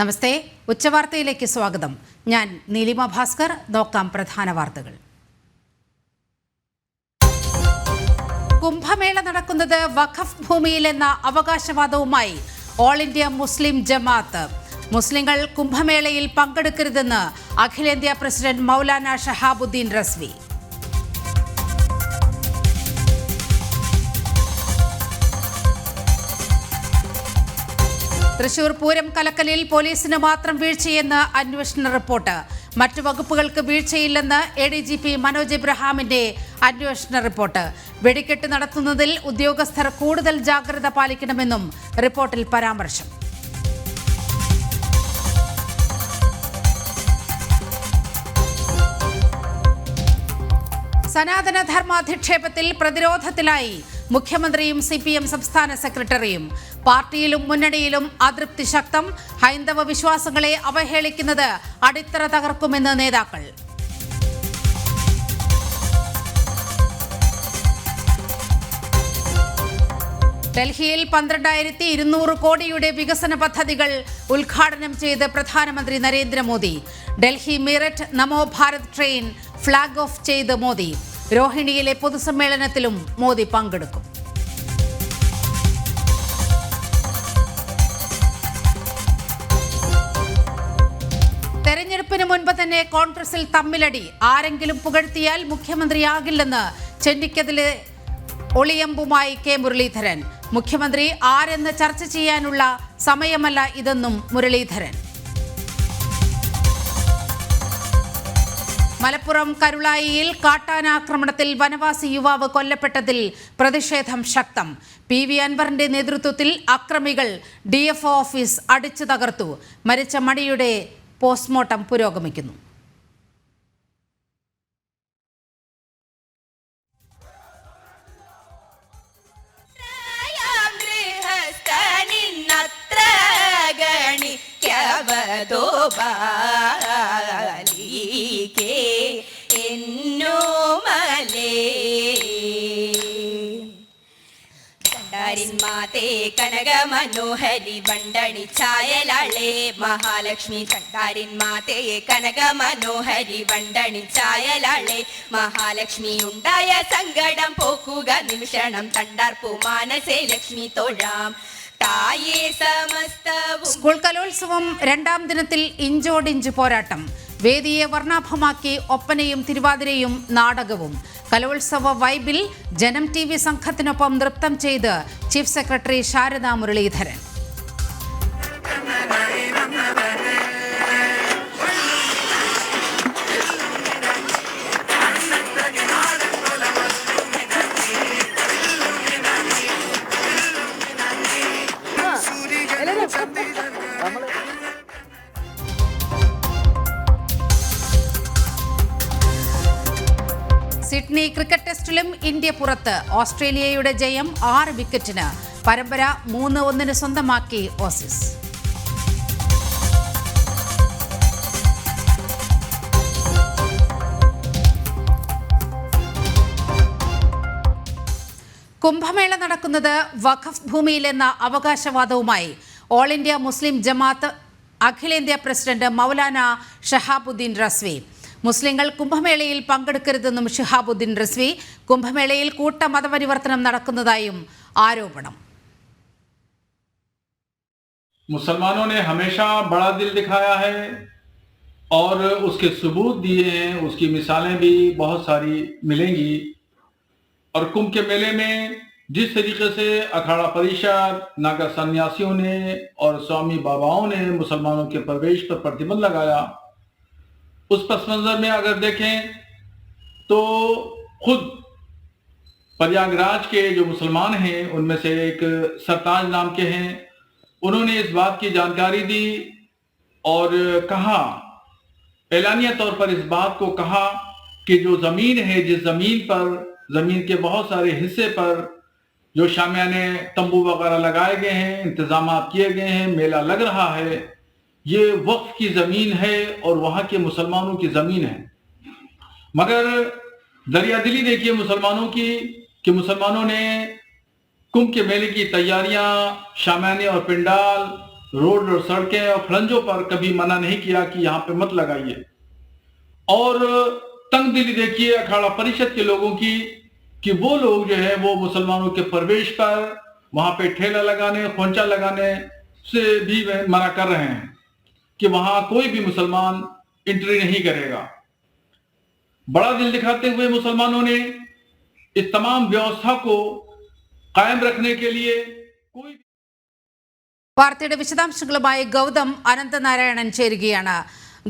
നമസ്തേ, ഉച്ചവാർത്തയിലേക്ക് സ്വാഗതം. ഞാൻ നീലിമ ഭാസ്കർ. നോക്കാം പ്രധാന വാർത്തകൾ. കുംഭമേള നടക്കുന്നത് വഖഫ് ഭൂമിയിലെന്ന അവകാശവാദവുമായി ഓൾ ഇന്ത്യ മുസ്ലിം ജമാഅത്ത്. മുസ്ലിങ്ങൾ കുംഭമേളയിൽ പങ്കെടുക്കരുതെന്ന് അഖിലേന്ത്യാ പ്രസിഡന്റ് മൗലാന ഷഹാബുദ്ദീൻ റസ്വി. തൃശൂർ പൂരം കലക്കലിൽ പോലീസിന് മാത്രം വീഴ്ചയെന്ന് അന്വേഷണ റിപ്പോർട്ട്. മറ്റു വകുപ്പുകൾക്ക് വീഴ്ചയില്ലെന്ന് ADGP മനോജ് എബ്രഹാമിന്റെ അന്വേഷണ റിപ്പോർട്ട്. വെടിക്കെട്ട് നടത്തുന്നതിൽ ഉദ്യോഗസ്ഥർ കൂടുതൽ ജാഗ്രത പാലിക്കണമെന്നും റിപ്പോർട്ടിൽ പരാമർശം. സനാതന ധർമാധിക്ഷേപത്തിൽ പ്രതിരോധത്തിലായി മുഖ്യമന്ത്രിയും CPM സംസ്ഥാന സെക്രട്ടറിയും. പാർട്ടിയിലും മുന്നണിയിലും അതൃപ്തി ശക്തം. ഹൈന്ദവ വിശ്വാസങ്ങളെ അവഹേളിക്കുന്നത് അടിത്തറ തകർക്കുമെന്ന് നേതാക്കൾ. ഡൽഹിയിൽ 12,200 കോടിയുടെ വികസന പദ്ധതികൾ ഉദ്ഘാടനം ചെയ്ത് പ്രധാനമന്ത്രി നരേന്ദ്രമോദി. ഡൽഹി മീററ്റ് നമോ ഭാരത് ട്രെയിൻ ഫ്ളാഗ് ഓഫ് ചെയ്ത് മോദി. രോഹിണിയിലെ പൊതുസമ്മേളനത്തിലും മോദി പങ്കെടുക്കും. തെരഞ്ഞെടുപ്പിന് മുൻപ് തന്നെ കോൺഗ്രസിൽ തമ്മിലടി. ആരെങ്കിലും പുകഴ്ത്തിയാൽ മുഖ്യമന്ത്രിയാകില്ലെന്ന് ചെന്നിക്കതിലെ ഒളിയമ്പുമായി K മുരളീധരൻ. മുഖ്യമന്ത്രി ആരെന്ന് ചർച്ച ചെയ്യാനുള്ള സമയമല്ല ഇതെന്നും മുരളീധരൻ. മലപ്പുറം കരുളായിയിൽ കാട്ടാനാക്രമണത്തിൽ വനവാസി യുവാവ് കൊല്ലപ്പെട്ടതിൽ പ്രതിഷേധം ശക്തം. PV അൻവറിന്റെ നേതൃത്വത്തിൽ അക്രമികൾ DFO ഓഫീസ് അടിച്ചു തകർത്തു. മരിച്ച മണിയുടെ പോസ്റ്റ്മോർട്ടം പുരോഗമിക്കുന്നു. മാതേ കനക മനോഹരി വണ്ടണി ചായലാളേ മഹാലക്ഷ്മി. ചണ്ടാരിൻ മാതേ കനക മനോഹരി വണ്ടണി ചായലാളേ മഹാലക്ഷ്മി. ഉണ്ടായ സങ്കടം പോക്കുക നിമിഷണം തണ്ടാർപ്പു മാനസേ ലക്ഷ്മി തോഴാം. സ്കൂൾ കലോത്സവം രണ്ടാം ദിനത്തിൽ ഇഞ്ചോടിഞ്ച് പോരാട്ടം. വേദിയെ വർണ്ണാഭമാക്കി ഒപ്പനയും തിരുവാതിരയും നാടകവും. കലോത്സവ വൈബിൽ ജനം TV സംഘത്തിനൊപ്പം നൃത്തം ചെയ്ത് chief secretary Sharada Muraleedharan. Sydney cricket ടെസ്റ്റിലും ഇന്ത്യ പുറത്ത്. ഓസ്ട്രേലിയയുടെ ജയം 6 വിക്കറ്റിന്. പരമ്പര 3-1 സ്വന്തമാക്കി ഓസീസ്. കുംഭമേള നടക്കുന്നത് വഖഫ് ഭൂമിയിലെന്ന അവകാശവാദവുമായി ഓൾ ഇന്ത്യ മുസ്ലിം ജമാഅത്ത് അഖിലേന്ത്യാ പ്രസിഡന്റ് മൗലാന ഷഹാബുദ്ദീൻ റസ്വി. മുസ്ലിങ്ങൾ കുംഭമേളയിൽ പങ്കെടുക്കരുതെന്നും ഷഹാബുദ്ദീൻ റസ്വി. കുംഭമേളയിൽ കൂട്ട മതപരിവർത്തനം നടക്കുന്നതായും ആരോപണം. मुसलमानों ने हमेशा बड़ा दिल दिखाया है और उसके सबूत दिए हैं. उसकी मिसालें भी बहुत सारी मिलेंगी. और कुंभ के मेले में जिस तरीके से अखाड़ा परिषद, नागा सन्यासियों ने और स्वामी बाबाओं ने मुसलमानों के प्रवेश पर प्रतिबंध लगाया, उस पस मंजर में अगर देखें तो खुद प्रयागराज के जो मुसलमान हैं उनमें से एक सरताज नाम के हैं, उन्होंने इस बात की जानकारी दी और कहा, एलानिया तौर पर इस बात को कहा कि जो जमीन है, जिस जमीन पर, जमीन के बहुत सारे हिस्से पर जो शामियाने तंबू वगैरह लगाए गए हैं, इंतजाम किए गए हैं, मेला लग रहा है, ये वक्फ की जमीन है और वहां के मुसलमानों की जमीन है. मगर दरियादिली देखिए मुसलमानों की कि मुसलमानों ने कुंभ के मेले की तैयारियां, शामियाने और पिंडाल रोड और सड़कें और फ्लंजों पर कभी मना नहीं किया कि यहाँ पे मत लगाइए। और तंगदिली देखिए अखाड़ा परिषद के लोगों की कि वो लोग जो है वो मुसलमानों के प्रवेश पर वहां पे ठेला लगाने, खोंचा लगाने से भी मना कर रहे हैं कि वहां कोई भी मुसलमान एंट्री नहीं करेगा। बड़ा दिल दिखाते हुए मुसलमानों ने इस तमाम व्यवस्था को कायम रखने के लिए कोई വാർത്തയുടെ വിശദാംശങ്ങളുമായി ഗൗതം അനന്തനാരായണൻ ചേരുകയാണ്.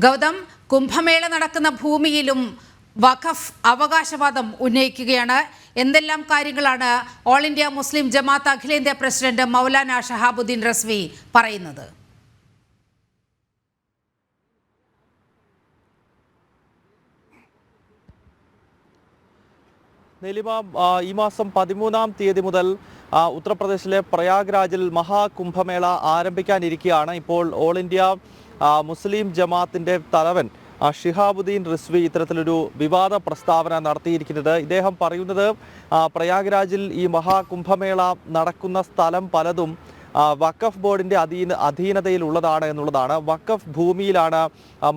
ഗൗതം, കുംഭമേള നടക്കുന്ന ഭൂമിയിലും വഖഫ് അവകാശവാദം ഉന്നയിക്കുകയാണ്. എന്തെല്ലാം കാര്യങ്ങളാണ് ഓൾ ഇന്ത്യ മുസ്ലിം ജമാഅത്ത് അഖിലേന്ത്യാ പ്രസിഡന്റ് മൗലാന ഷഹാബുദ്ദീൻ റസ്വി പറയുന്നത്? നീലിമ, ഈ മാസം 13-ാം തീയതി മുതൽ ഉത്തർപ്രദേശിലെ പ്രയാഗ്രാജിൽ മഹാകുംഭമേള ആരംഭിക്കാനിരിക്കുകയാണ്. ഇപ്പോൾ ഓൾ ഇന്ത്യ മുസ്ലിം ജമാഅത്തിന്റെ തലവൻ ഷിഹാബുദ്ദീൻ റിസ്വി ഇത്തരത്തിലൊരു വിവാദ പ്രസ്താവന നടത്തിയിരിക്കുന്നത്. ഇദ്ദേഹം പറയുന്നത് പ്രയാഗ്രാജിൽ ഈ മഹാകുംഭമേള നടക്കുന്ന സ്ഥലം പലതും വഖഫ് ബോർഡിൻ്റെ അധീനതയിലുള്ളതാണ് എന്നുള്ളതാണ്. വഖഫ് ഭൂമിയിലാണ്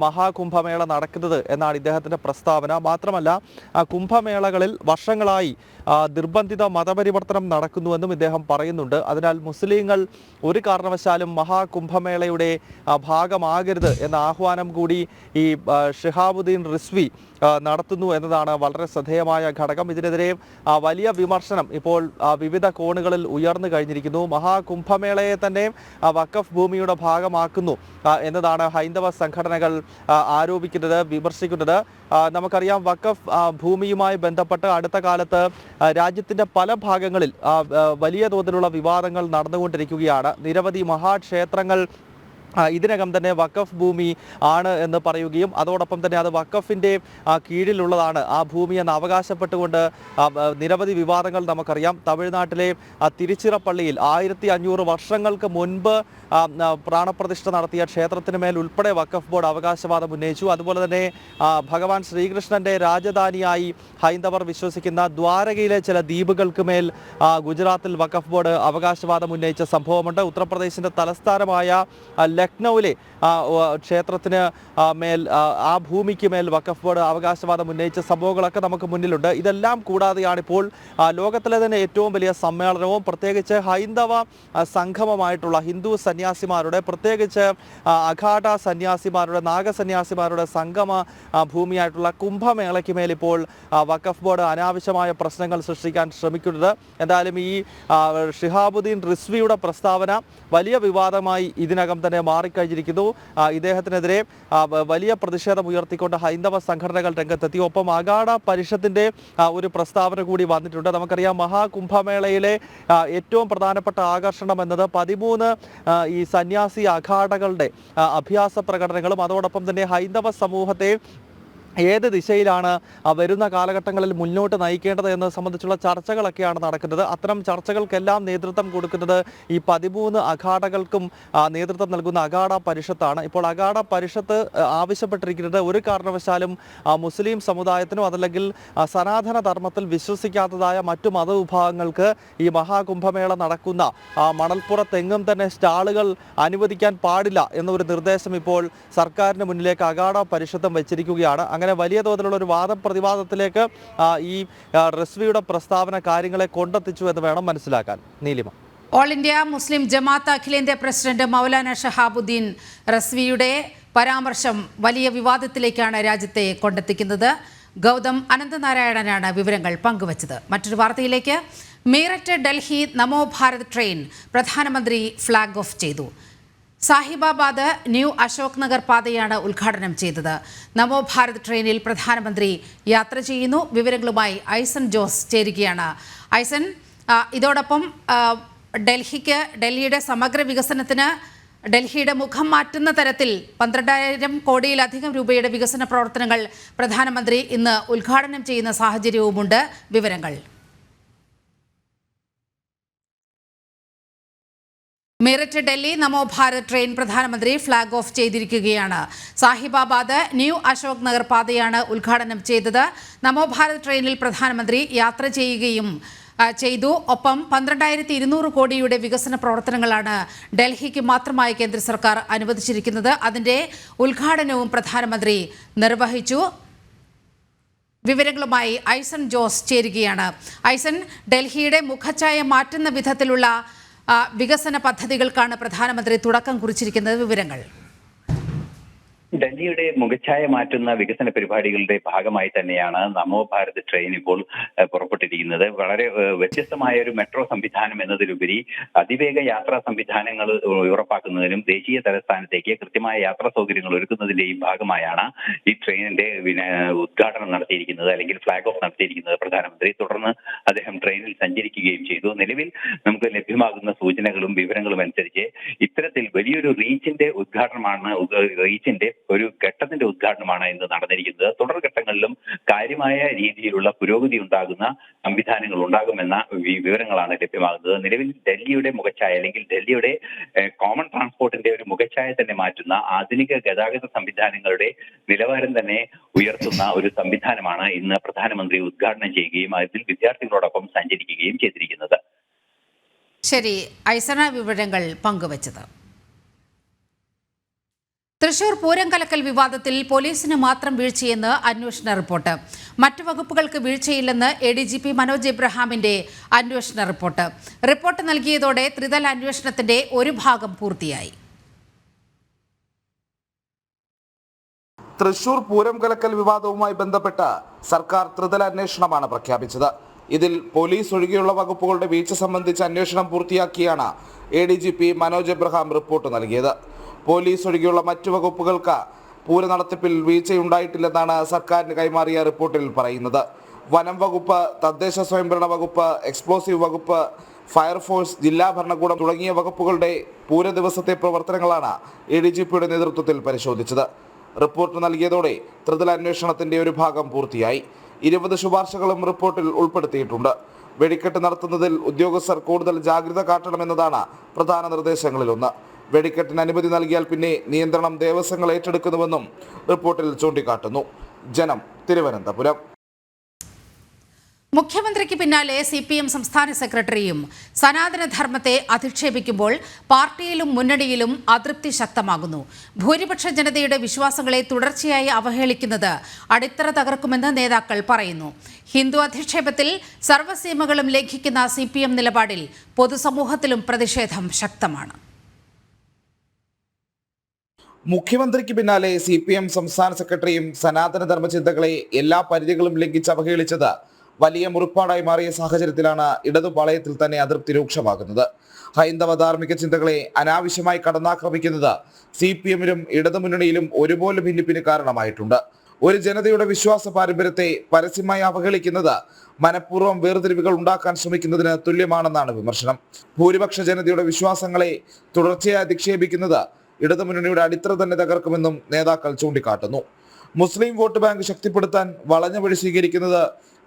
മഹാകുംഭമേള നടക്കുന്നത് എന്നാണ് ഇദ്ദേഹത്തിൻ്റെ പ്രസ്താവന. മാത്രമല്ല, കുംഭമേളകളിൽ വർഷങ്ങളായി നിർബന്ധിത മതപരിവർത്തനം നടക്കുന്നുവെന്നും ഇദ്ദേഹം പറയുന്നുണ്ട്. അതിനാൽ മുസ്ലിങ്ങൾ ഒരു കാരണവശാലും മഹാകുംഭമേളയുടെ ഭാഗമാകരുത് എന്ന ആഹ്വാനം കൂടി ഈ ഷിഹാബുദ്ദീൻ റിസ്വി നടത്തുന്നു എന്നതാണ് വളരെ ശ്രദ്ധേയമായ ഘടകം. ഇതിനെതിരെ വലിയ വിമർശനം ഇപ്പോൾ വിവിധ കോണുകളിൽ ഉയർന്നു കഴിഞ്ഞിരിക്കുന്നു. മഹാകുംഭമേളയെ തന്നെ വഖഫ് ഭൂമിയുടെ ഭാഗമാക്കുന്നു എന്നതാണ് ഹൈന്ദവ സംഘടനകൾ ആരോപിക്കുന്നത്, വിമർശിക്കുന്നത്. നമുക്കറിയാം, വഖഫ് ഭൂമിയുമായി ബന്ധപ്പെട്ട് അടുത്ത കാലത്ത് രാജ്യത്തിൻ്റെ പല ഭാഗങ്ങളിൽ വലിയ തോതിലുള്ള വിവാദങ്ങൾ നടന്നുകൊണ്ടിരിക്കുകയാണ്. നിരവധി മഹാക്ഷേത്രങ്ങൾ ഇതിനകം തന്നെ വഖഫ് ഭൂമി ആണ് എന്ന് പറയുകയും അതോടൊപ്പം തന്നെ അത് വഖഫിൻ്റെ കീഴിലുള്ളതാണ് ആ ഭൂമി എന്ന് അവകാശപ്പെട്ടുകൊണ്ട് നിരവധി വിവാദങ്ങൾ നമുക്കറിയാം. തമിഴ്നാട്ടിലെ തിരുച്ചിറപ്പള്ളിയിൽ 1500 വർഷങ്ങൾക്ക് മുൻപ് പ്രാണപ്രതിഷ്ഠ നടത്തിയ ക്ഷേത്രത്തിന് മേൽ ഉൾപ്പെടെ വഖഫ് ബോർഡ് അവകാശവാദം ഉന്നയിച്ചു. അതുപോലെ തന്നെ ഭഗവാൻ ശ്രീകൃഷ്ണന്റെ രാജധാനിയായി ഹൈന്ദവർ വിശ്വസിക്കുന്ന ദ്വാരകയിലെ ചില ദ്വീപുകൾക്ക് മേൽ ഗുജറാത്തിൽ വഖഫ് ബോർഡ് അവകാശവാദം ഉന്നയിച്ച സംഭവമുണ്ട്. ഉത്തർപ്രദേശിന്റെ തലസ്ഥാനമായ ലക്നൌവിലെ ക്ഷേത്രത്തിന് മേൽ ആ ഭൂമിക്ക് മേൽ വഖഫ് ബോർഡ് അവകാശവാദം ഉന്നയിച്ച സംഭവങ്ങളൊക്കെ നമുക്ക് മുന്നിലുണ്ട്. ഇതെല്ലാം കൂടാതെയാണ് ഇപ്പോൾ ലോകത്തിലെ തന്നെ ഏറ്റവും വലിയ സമ്മേളനവും പ്രത്യേകിച്ച് ഹൈന്ദവ സംഗമമായിട്ടുള്ള ഹിന്ദു സന്യാസിമാരുടെ, പ്രത്യേകിച്ച് അഖാഡ സന്യാസിമാരുടെ, നാഗസന്യാസിമാരുടെ സംഗമ ഭൂമിയായിട്ടുള്ള കുംഭമേളയ്ക്ക് മേൽ ഇപ്പോൾ വഖഫ് ബോർഡ് അനാവശ്യമായ പ്രശ്നങ്ങൾ സൃഷ്ടിക്കാൻ ശ്രമിക്കുന്നത്. എന്തായാലും ഈ ഷിഹാബുദ്ദീൻ റിസ്വിയുടെ പ്രസ്താവന വലിയ വിവാദമായി ഇതിനകം തന്നെ മാറിക്കഴിഞ്ഞിരിക്കുന്നു. ഇദ്ദേഹത്തിനെതിരെ വലിയ പ്രതിഷേധം ഉയർത്തിക്കൊണ്ട് ഹൈന്ദവ സംഘടനകൾ രംഗത്തെത്തി. ഒപ്പം അഖാഡ പരിഷത്തിന്റെ ഒരു പ്രസ്താവന കൂടി വന്നിട്ടുണ്ട്. നമുക്കറിയാം, മഹാകുംഭമേളയിലെ ഏറ്റവും പ്രധാനപ്പെട്ട ആകർഷണം എന്നത് 13 ഈ സന്യാസി അഖാഡകളുടെ അഭ്യാസ പ്രകടനങ്ങളും അതോടൊപ്പം തന്നെ ഹൈന്ദവ സമൂഹത്തെ ഏത് ദിശയിലാണ് വരുന്ന കാലഘട്ടങ്ങളിൽ മുന്നോട്ട് നയിക്കേണ്ടത് എന്നത് സംബന്ധിച്ചുള്ള ചർച്ചകളൊക്കെയാണ് നടക്കുന്നത്. അത്തരം ചർച്ചകൾക്കെല്ലാം നേതൃത്വം കൊടുക്കുന്നത് ഈ 13 അഖാഡകൾക്കും നേതൃത്വം നൽകുന്ന അഖാഡ പരിഷത്താണ്. ഇപ്പോൾ അഖാഡ പരിഷത്ത് ആവശ്യപ്പെട്ടിരിക്കുന്നത് ഒരു കാരണവശാലും മുസ്ലിം സമുദായത്തിനോ അതല്ലെങ്കിൽ സനാതന ധർമ്മത്തിൽ വിശ്വസിക്കാത്തതായ മറ്റു മതവിഭാഗങ്ങൾക്ക് ഈ മഹാകുംഭമേള നടക്കുന്ന മണൽപ്പുറത്തെങ്ങും തന്നെ സ്റ്റാളുകൾ അനുവദിക്കാൻ പാടില്ല എന്നൊരു നിർദ്ദേശം ഇപ്പോൾ സർക്കാരിന് മുന്നിലേക്ക് അഖാഡ പരിഷത്തും വെച്ചിരിക്കുകയാണ്. അങ്ങനെ വലിയ തോതിലുള്ള ഒരു വാദപ്രതിവാദത്തിലേക്ക് ഈ റിസ്വിയുടെ പ്രസ്താവന കാര്യങ്ങളെ കൊണ്ടെത്തിച്ചു എന്ന് വേണം മനസ്സിലാക്കാൻ. നീലിമ, ഓൾ ഇന്ത്യ മുസ്ലിം ജമാഅത്ത് അഖിലേന്ത്യാ പ്രസിഡന്റ് മൗലാന ഷഹാബുദ്ദീൻ റസ്വിയുടെ പരാമർശം വലിയ വിവാദത്തിലേക്കാണ് രാജ്യത്തെ കൊണ്ടെത്തിക്കുന്നത്. ഗൗതം അനന്തനാരായണനാണ് വിവരങ്ങൾ പങ്കുവച്ചത്. മറ്റൊരു വാർത്തയിലേക്ക്. മീററ്റ് ഡൽഹി നമോ ഭാരത് ട്രെയിൻ പ്രധാനമന്ത്രി ഫ്ലാഗ് ഓഫ് ചെയ്തു. സാഹിബാബാദ് ന്യൂ അശോക് നഗർ പാതയാണ് ഉദ്ഘാടനം ചെയ്തത്. നമോ ഭാരത് ട്രെയിനിൽ പ്രധാനമന്ത്രി യാത്ര ചെയ്യുന്നു. വിവരങ്ങളുമായി ഐസൻ ജോസ് ചേരുകയാണ്. ഐസൻ, ഇതോടൊപ്പം ഡൽഹിയുടെ സമഗ്ര വികസനത്തിന് ഡൽഹിയുടെ മുഖം മാറ്റുന്ന തരത്തിൽ 12,000 കോടിയിലധികം രൂപയുടെ വികസന പ്രവർത്തനങ്ങൾ പ്രധാനമന്ത്രി ഇന്ന് ഉദ്ഘാടനം ചെയ്യുന്ന സാഹചര്യവുമുണ്ട്. വിവരങ്ങൾ. മീററ്റ് ഡൽഹി നമോ ഭാരത് ട്രെയിൻ പ്രധാനമന്ത്രി ഫ്ലാഗ് ഓഫ് ചെയ്തിരിക്കുകയാണ്. സാഹിബാബാദ് ന്യൂ അശോക് നഗർ പാതയാണ് ഉദ്ഘാടനം ചെയ്തത്. നമോ ഭാരത് ട്രെയിനിൽ പ്രധാനമന്ത്രി യാത്ര ചെയ്യുകയും ചെയ്തു. ഒപ്പം 12,200 കോടിയുടെ വികസന പ്രവർത്തനങ്ങളാണ് ഡൽഹിക്ക് മാത്രമായി കേന്ദ്ര സർക്കാർ അനുവദിച്ചിരിക്കുന്നത്. അതിന്റെ ഉദ്ഘാടനവും പ്രധാനമന്ത്രി നിർവഹിച്ചു. വിവരങ്ങളുമായി ഐസൺ ജോസ് ചേരുകയാണ്. ഐസൺ, ഡൽഹിയുടെ മുഖഛായ മാറ്റുന്ന വിധത്തിലുള്ള വികസന പദ്ധതികൾക്കാണ് പ്രധാനമന്ത്രി തുടക്കം കുറിച്ചിരിക്കുന്നത്. വിവരങ്ങൾ. ഡൽഹിയുടെ മുഖച്ഛായ മാറ്റുന്ന വികസന പരിപാടികളുടെ ഭാഗമായി തന്നെയാണ് നമോ ഭാരത് ട്രെയിൻ ഇപ്പോൾ പുറപ്പെട്ടിരിക്കുന്നത്. വളരെ വ്യത്യസ്തമായ ഒരു മെട്രോ സംവിധാനം എന്നതിലുപരി അതിവേഗ യാത്രാ സംവിധാനങ്ങൾ ഉറപ്പാക്കുന്നതിനും ദേശീയ തലസ്ഥാനത്തേക്ക് കൃത്യമായ യാത്രാ സൗകര്യങ്ങൾ ഒരുക്കുന്നതിന്റെയും ഭാഗമായാണ് ഈ ട്രെയിനിന്റെ ഉദ്ഘാടനം നടത്തിയിരിക്കുന്നത്, അല്ലെങ്കിൽ ഫ്ലാഗ് ഓഫ് നടത്തിയിരിക്കുന്നത് പ്രധാനമന്ത്രി. തുടർന്ന് അദ്ദേഹം ട്രെയിനിൽ സഞ്ചരിക്കുകയും ചെയ്തു. നിലവിൽ നമുക്ക് ലഭ്യമാകുന്ന സൂചനകളും വിവരങ്ങളും അനുസരിച്ച് ഇത്തരത്തിൽ വലിയൊരു റീച്ചിന്റെ ഒരു ഘട്ടത്തിന്റെ ഉദ്ഘാടനമാണ് ഇന്ന് നടന്നിരിക്കുന്നത്. തുടർഘട്ടങ്ങളിലും കാര്യമായ രീതിയിലുള്ള പുരോഗതി ഉണ്ടാകുന്ന സംവിധാനങ്ങൾ ഉണ്ടാകുമെന്ന വിവരങ്ങളാണ് ലഭ്യമാകുന്നത്. നിലവിൽ ഡൽഹിയുടെ മുഖച്ഛായ, അല്ലെങ്കിൽ ഡൽഹിയുടെ കോമൺ ട്രാൻസ്പോർട്ടിന്റെ ഒരു മുഖച്ഛായ തന്നെ മാറ്റുന്ന ആധുനിക ഗതാഗത സംവിധാനങ്ങളുടെ നിലവാരം തന്നെ ഉയർത്തുന്ന ഒരു സംവിധാനമാണ് ഇന്ന് പ്രധാനമന്ത്രി ഉദ്ഘാടനം ചെയ്യുകയും അതിൽ വിദ്യാർത്ഥികളോടൊപ്പം സഞ്ചരിക്കുകയും ചെയ്തിരിക്കുന്നത്. ശരി, ഐസന വിവരങ്ങൾ പങ്കുവച്ചത്. തൃശൂർ പൂരം കലക്കൽ വിവാദത്തിൽ പോലീസിന് മാത്രം വീഴ്ചയെന്ന് അന്വേഷണ റിപ്പോർട്ട്. മറ്റു വകുപ്പുകൾക്ക് വീഴ്ചയില്ലെന്ന് ADGP മനോജ് എബ്രഹാമിന്റെ അന്വേഷണ റിപ്പോർട്ട്. റിപ്പോർട്ട് നൽകിയതോടെ ത്രിതല അന്വേഷണത്തിന്റെ ഒരു ഭാഗം പൂർത്തിയായി. തൃശൂർ പൂരം കലക്കൽ വിവാദവുമായി ബന്ധപ്പെട്ട് സർക്കാർ ത്രിതല അന്വേഷണമാണ് പ്രഖ്യാപിച്ചത്. ഇതിൽ പോലീസ് ഒഴികെയുള്ള വകുപ്പുകളുടെ വീഴ്ച സംബന്ധിച്ച് അന്വേഷണം പൂർത്തിയാക്കിയാണ് ADGP മനോജ് എബ്രഹാം റിപ്പോർട്ട് നൽകിയത്. പോലീസ് ഒഴികെയുള്ള മറ്റു വകുപ്പുകൾക്ക് പൂര നടത്തിപ്പിൽ വീഴ്ചയുണ്ടായിട്ടില്ലെന്നാണ് സർക്കാരിന് കൈമാറിയ റിപ്പോർട്ടിൽ പറയുന്നത്. വനം വകുപ്പ്, തദ്ദേശ സ്വയംഭരണ വകുപ്പ്, എക്സ്പ്ലോസീവ് വകുപ്പ്, ഫയർഫോഴ്സ്, ജില്ലാ ഭരണകൂടം തുടങ്ങിയ വകുപ്പുകളുടെ പൂര ദിവസത്തെ പ്രവർത്തനങ്ങളാണ് ADGPയുടെ നേതൃത്വത്തിൽ പരിശോധിച്ചത്. റിപ്പോർട്ട് നൽകിയതോടെ ത്രിതല അന്വേഷണത്തിന്റെ ഒരു ഭാഗം പൂർത്തിയായി. 20 ശുപാർശകളും റിപ്പോർട്ടിൽ ഉൾപ്പെടുത്തിയിട്ടുണ്ട്. വെടിക്കെട്ട് നടത്തുന്നതിൽ ഉദ്യോഗസ്ഥർ കൂടുതൽ ജാഗ്രത കാട്ടണമെന്നതാണ് പ്രധാന നിർദ്ദേശങ്ങളിലൊന്ന്. വെടിക്കെട്ടിന് അനുമതി നൽകിയാൽ പിന്നെ നിയന്ത്രണം ദേവസ്വങ്ങൾ ഏറ്റെടുക്കുന്നുവെന്നും റിപ്പോർട്ടിൽ ചൂണ്ടിക്കാട്ടുന്നു. ജനം, തിരുവനന്തപുരം. മുഖ്യമന്ത്രിക്ക് പിന്നാലെ CPM സംസ്ഥാന സെക്രട്ടറിയും സനാതനധർമ്മത്തെ അധിക്ഷേപിക്കുമ്പോൾ പാർട്ടിയിലും മുന്നണിയിലും അതൃപ്തി ശക്തമാകുന്നു. ഭൂരിപക്ഷ ജനതയുടെ വിശ്വാസങ്ങളെ തുടർച്ചയായി അവഹേളിക്കുന്നത് അടിത്തറ തകർക്കുമെന്ന് നേതാക്കൾ പറയുന്നു. ഹിന്ദു അധിക്ഷേപത്തിൽ സർവ്വസീമകളും ലംഘിക്കുന്ന CPM നിലപാടിൽ പൊതുസമൂഹത്തിലും പ്രതിഷേധം ശക്തമാണ്. മുഖ്യമന്ത്രിക്ക് പിന്നാലെ CPM സംസ്ഥാന സെക്രട്ടറിയും സനാതനധർമ്മ ചിന്തകളെ എല്ലാ പരിധികളും ലംഘിച്ച് അവഹേളിച്ചത് വലിയ മുറിപ്പാടായി മാറിയ സാഹചര്യത്തിലാണ് ഇടതുപാളയത്തിൽ തന്നെ അതൃപ്തി രൂക്ഷമാകുന്നത്. ഹൈന്ദവ ധാർമ്മിക ചിന്തകളെ അനാവശ്യമായി കടന്നാക്രമിക്കുന്നത് CPMനും ഇടതുമുന്നണിയിലും ഒരുപോലെ ഭിന്നിപ്പിന് കാരണമായിട്ടുണ്ട്. ഒരു ജനതയുടെ വിശ്വാസ പാരമ്പര്യത്തെ പരസ്യമായി അവഹേളിക്കുന്നത് മനഃപൂർവ്വം വേർതിരിവുകൾ ഉണ്ടാക്കാൻ ശ്രമിക്കുന്നതിന് തുല്യമാണെന്നാണ് വിമർശനം. ഭൂരിപക്ഷ ജനതയുടെ വിശ്വാസങ്ങളെ തുടർച്ചയായി അധിക്ഷേപിക്കുന്നത് ഇടതുമുന്നണിയുടെ അടിത്തറ തന്നെ തകർക്കുമെന്നും നേതാക്കൾ ചൂണ്ടിക്കാട്ടുന്നു. മുസ്ലിം വോട്ട് ബാങ്ക് ശക്തിപ്പെടുത്താൻ വളഞ്ഞ വഴി സ്വീകരിക്കുന്നത്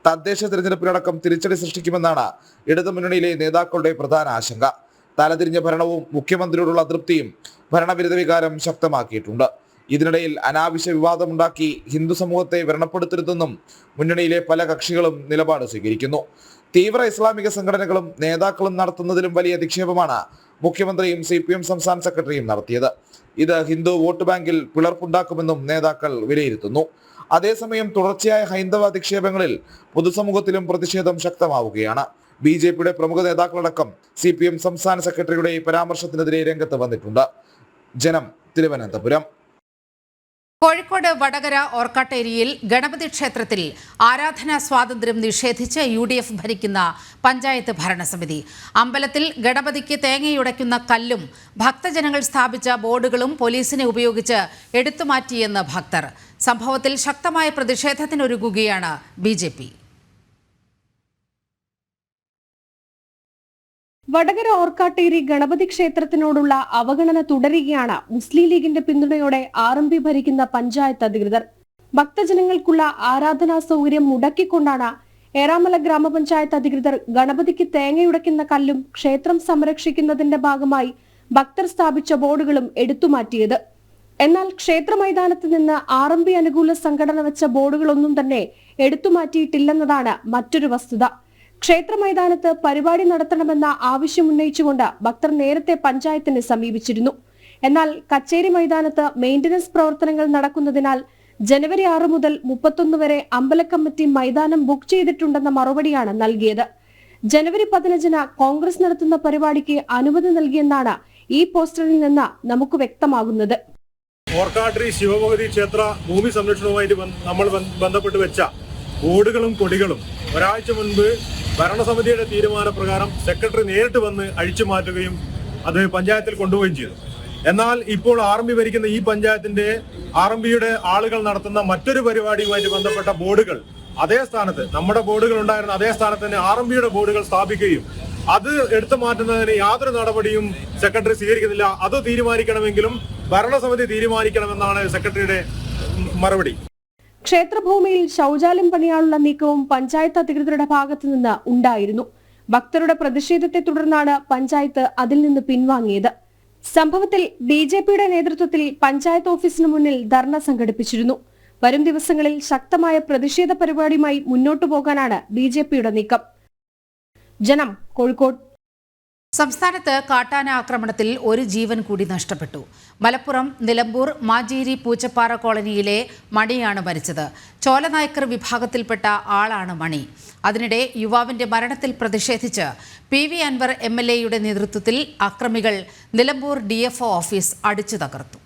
തദ്ദേശ തിരഞ്ഞെടുപ്പിലടക്കം തിരിച്ചടി സൃഷ്ടിക്കുമെന്നാണ് ഇടതുമുന്നണിയിലെ നേതാക്കളുടെ പ്രധാന ആശങ്ക. തലതിരിഞ്ഞ ഭരണവും മുഖ്യമന്ത്രിയോടുള്ള അതൃപ്തിയും ഭരണവിരുദ്ധ വികാരം ശക്തമാക്കിയിട്ടുണ്ട്. ഇതിനിടയിൽ അനാവശ്യ വിവാദമുണ്ടാക്കി ഹിന്ദു സമൂഹത്തെ വ്രണപ്പെടുത്തരുതെന്നും മുന്നണിയിലെ പല കക്ഷികളും നിലപാട് സ്വീകരിക്കുന്നു. തീവ്ര ഇസ്ലാമിക സംഘടനകളും നേതാക്കളും നടത്തുന്നതിലും വലിയ അധിക്ഷേപമാണ് മുഖ്യമന്ത്രിയും CPM സംസ്ഥാന സെക്രട്ടറിയും നടത്തിയത്. ഇത് ഹിന്ദു വോട്ട് ബാങ്കിൽ പിളർപ്പുണ്ടാക്കുമെന്നും നേതാക്കൾ വിലയിരുത്തുന്നു. അതേസമയം തുടർച്ചയായ ഹൈന്ദവ അധിക്ഷേപങ്ങളിൽ പൊതുസമൂഹത്തിലും പ്രതിഷേധം ശക്തമാവുകയാണ്. BJPയുടെ പ്രമുഖ നേതാക്കളടക്കം CPM സംസ്ഥാന സെക്രട്ടറിയുടെ പരാമർശത്തിനെതിരെ രംഗത്ത് വന്നിട്ടുണ്ട്. ജനം, തിരുവനന്തപുരം. കോഴിക്കോട് വടകര ഓർക്കാട്ടേരിയിൽ ഗണപതി ക്ഷേത്രത്തിൽ ആരാധനാ സ്വാതന്ത്ര്യം നിഷേധിച്ച് UDF ഭരിക്കുന്ന പഞ്ചായത്ത് ഭരണസമിതി. അമ്പലത്തിൽ ഗണപതിക്ക് തേങ്ങയുടയ്ക്കുന്ന കല്ലും ഭക്തജനങ്ങൾ സ്ഥാപിച്ച ബോർഡുകളും പോലീസിനെ ഉപയോഗിച്ച് എടുത്തുമാറ്റിയെന്ന് ഭക്തർ. സംഭവത്തിൽ ശക്തമായ പ്രതിഷേധത്തിനൊരുങ്ങുകയാണ് BJP. വടകര ഓർക്കാട്ടേരി ഗണപതി ക്ഷേത്രത്തിനോടുള്ള അവഗണന തുടരുകയാണ് മുസ്ലിം ലീഗിന്റെ പിന്തുണയോടെ RMP ഭരിക്കുന്ന പഞ്ചായത്ത് അധികൃതർ. ഭക്തജനങ്ങൾക്കുള്ള ആരാധനാ സൗകര്യം മുടക്കിക്കൊണ്ടാണ് ഏറാമല ഗ്രാമപഞ്ചായത്ത് അധികൃതർ ഗണപതിക്ക് തേങ്ങയുടയ്ക്കുന്ന കല്ലും ക്ഷേത്രം സംരക്ഷിക്കുന്നതിന്റെ ഭാഗമായി ഭക്തർ സ്ഥാപിച്ച ബോർഡുകളും എടുത്തുമാറ്റിയത്. എന്നാൽ ക്ഷേത്ര മൈതാനത്ത് നിന്ന് RMP അനുകൂല സംഘടന വെച്ച ബോർഡുകളൊന്നും തന്നെ എടുത്തുമാറ്റിയിട്ടില്ലെന്നതാണ് മറ്റൊരു വസ്തുത. ക്ഷേത്ര മൈതാനത്ത് പരിപാടി നടത്തണമെന്ന ആവശ്യമുന്നയിച്ചുകൊണ്ട് ഭക്തർ നേരത്തെ പഞ്ചായത്തിനെ സമീപിച്ചിരുന്നു. എന്നാൽ കച്ചേരി മൈതാനത്ത് മെയിന്റനൻസ് പ്രവർത്തനങ്ങൾ നടക്കുന്നതിനാൽ ജനുവരി 6 മുതൽ 31 വരെ അമ്പല കമ്മിറ്റി മൈതാനം ബുക്ക് ചെയ്തിട്ടുണ്ടെന്ന മറുപടിയാണ് നൽകിയത്. ജനുവരി 15-ന് കോൺഗ്രസ് നടത്തുന്ന പരിപാടിക്ക് അനുമതി നൽകിയെന്നാണ് ഈ പോസ്റ്ററിൽ നിന്ന് നമുക്ക് വ്യക്തമാകുന്നത്. ഓർക്കാട്രി ശിവഭഗവതി ക്ഷേത്ര ഭൂമി സംരക്ഷണവുമായിട്ട് നമ്മൾ ബന്ധപ്പെട്ട് വെച്ച ബോർഡുകളും കൊടികളും ഒരാഴ്ച മുൻപ് ഭരണസമിതിയുടെ തീരുമാനപ്രകാരം സെക്രട്ടറി നേരിട്ട് വന്ന് അഴിച്ചു മാറ്റുകയും അത് പഞ്ചായത്തിൽ കൊണ്ടുപോവുകയും ചെയ്തു. എന്നാൽ ഇപ്പോൾ RMB ഭരിക്കുന്ന ഈ പഞ്ചായത്തിന്റെ RMBയുടെ ആളുകൾ നടത്തുന്ന മറ്റൊരു പരിപാടിയുമായിട്ട് ബന്ധപ്പെട്ട ബോർഡുകൾ അതേ സ്ഥാനത്ത്, നമ്മുടെ ബോർഡുകൾ ഉണ്ടായിരുന്ന അതേ സ്ഥാനത്ത് തന്നെ RMBയുടെ ബോർഡുകൾ സ്ഥാപിക്കുകയും അത് എടുത്തു മാറ്റുന്നതിന് യാതൊരു നടപടിയും സെക്രട്ടറി സ്വീകരിക്കുന്നില്ല. അത് തീരുമാനിക്കണമെങ്കിലും ഭരണസമിതി തീരുമാനിക്കണമെന്നാണ് സെക്രട്ടറിയുടെ മറുപടി. ക്ഷേത്രഭൂമിയിൽ ശൗചാലയം പണിയാനുള്ള നീക്കവും പഞ്ചായത്ത് അധികൃതരുടെ ഭാഗത്തു നിന്ന് ഉണ്ടായിരുന്നു. ഭക്തരുടെ പ്രതിഷേധത്തെ തുടർന്നാണ് പഞ്ചായത്ത് അതിൽ നിന്ന് പിൻവാങ്ങിയത്. സംഭവത്തിൽ BJPയുടെ നേതൃത്വത്തിൽ പഞ്ചായത്ത് ഓഫീസിന് മുന്നിൽ ധർണ സംഘടിപ്പിച്ചിരുന്നു. വരും ദിവസങ്ങളിൽ ശക്തമായ പ്രതിഷേധ പരിപാടിയുമായി മുന്നോട്ടു പോകാനാണ് BJPയുടെ നീക്കം. ജനം, കോഴിക്കോട്. സംസ്ഥാനത്ത് കാട്ടാന ആക്രമണത്തിൽ ഒരു ജീവൻ കൂടി നഷ്ടപ്പെട്ടു. മലപ്പുറം നിലമ്പൂർ മാഞ്ചേരി പൂച്ചപ്പാറ കോളനിയിലെ മണിയാണ് മരിച്ചത്. ചോലനായ്ക്കർ വിഭാഗത്തിൽപ്പെട്ട ആളാണ് മണി. അതിനിടെ യുവാവിന്റെ മരണത്തിൽ പ്രതിഷേധിച്ച് PV അൻവർ MLAയുടെ നേതൃത്വത്തിൽ അക്രമികൾ നിലമ്പൂർ DFO ഓഫീസ് അടിച്ചു തകർത്തു.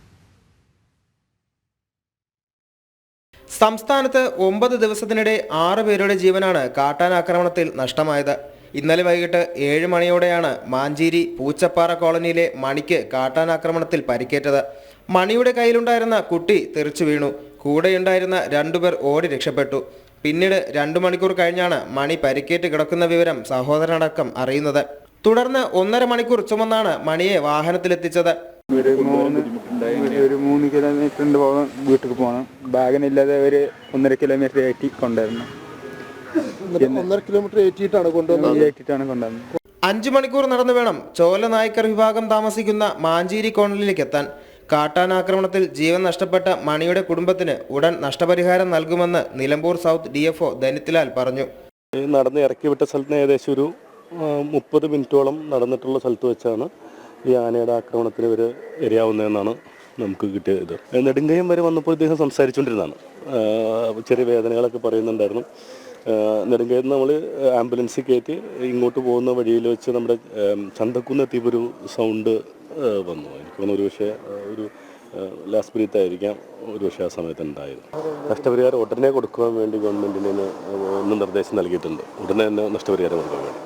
സംസ്ഥാനത്ത് 9 ദിവസത്തിനിടെ 6 പേരുടെ ജീവനാണ് കാട്ടാനാക്രമണത്തിൽ നഷ്ടമായത്. ഇന്നലെ വൈകിട്ട് 7 മണിയോടെയാണ് മാഞ്ചേരി പൂച്ചപ്പാറ കോളനിയിലെ മണിക്ക് കാട്ടാനാക്രമണത്തിൽ പരിക്കേറ്റത്. മണിയുടെ കയ്യിലുണ്ടായിരുന്ന കുട്ടി തെറിച്ചു വീണു. കൂടെയുണ്ടായിരുന്ന 2 പേർ ഓടി രക്ഷപ്പെട്ടു. പിന്നീട് 2 മണിക്കൂർ കഴിഞ്ഞാണ് മണി പരിക്കേറ്റ് കിടക്കുന്ന വിവരം സഹോദരനടക്കം അറിയുന്നത്. തുടർന്ന് 1.5 മണിക്കൂർ ചുമന്നാണ് മണിയെ വാഹനത്തിലെത്തിച്ചത്. ഒരു 3 കിലോമീറ്ററിന്റെ പോകാൻ വീട്ടിൽ പോകണം. ബാഗിനില്ലാതെ ഒരു 1.5 കിലോമീറ്റർ ഏറ്റി കൊണ്ടുവരണം. 1.5 കിലോമീറ്റർ ഏറ്റിട്ടാണ് കൊണ്ടുവന്നത്. 5 മണിക്കൂർ നടന്നു വേണം ചോലനായ്ക്കർ വിഭാഗം താമസിക്കുന്ന മാഞ്ചേരി കോളനിയിലേക്ക് എത്താൻ. കാട്ടാനാക്രമണത്തിൽ ജീവൻ നഷ്ടപ്പെട്ട മണിയുടെ കുടുംബത്തിന് ഉടൻ നഷ്ടപരിഹാരം നൽകുമെന്ന് നിലമ്പൂർ സൗത്ത് DFO ധനിത്ലാൽ പറഞ്ഞു. നടന്ന് ഇറക്കി വിട്ട സ്ഥലത്ത് ഏകദേശം ഒരു 30 മിനിറ്റോളം നടന്നിട്ടുള്ള സ്ഥലത്ത് വെച്ചാണ് ഈ ആനയുടെ ആക്രമണത്തിന് ഇവർ ഇരയാവുന്നതെന്നാണ് നമുക്ക് കിട്ടിയത്. നെടുങ്കയം വരെ വന്നപ്പോൾ ഇദ്ദേഹം സംസാരിച്ചുകൊണ്ടിരുന്നതാണ്. ചെറിയ വേദനകളൊക്കെ പറയുന്നുണ്ടായിരുന്നു. നെടുങ്കയം നമ്മൾ ആംബുലൻസിൽ കയറ്റി ഇങ്ങോട്ട് പോകുന്ന വഴിയിൽ വെച്ച് നമ്മുടെ ചന്തക്കുന്നെത്തിയപ്പോൾ ഒരു സൗണ്ട് വന്നു. എനിക്ക് തോന്നുന്നു ഒരു പക്ഷേ ഒരു ലാസ്റ്റ് ബ്രീത്തായിരിക്കാം ഒരു പക്ഷേ ആ സമയത്ത് ഉണ്ടായത്. നഷ്ടപരിഹാരം ഉടനെ കൊടുക്കുവാൻ വേണ്ടി ഗവൺമെൻറ്റിന് ഇന്ന് നിർദ്ദേശം നൽകിയിട്ടുണ്ട്. ഉടനെ തന്നെ നഷ്ടപരിഹാരം കൊടുക്കാൻ വേണ്ടി.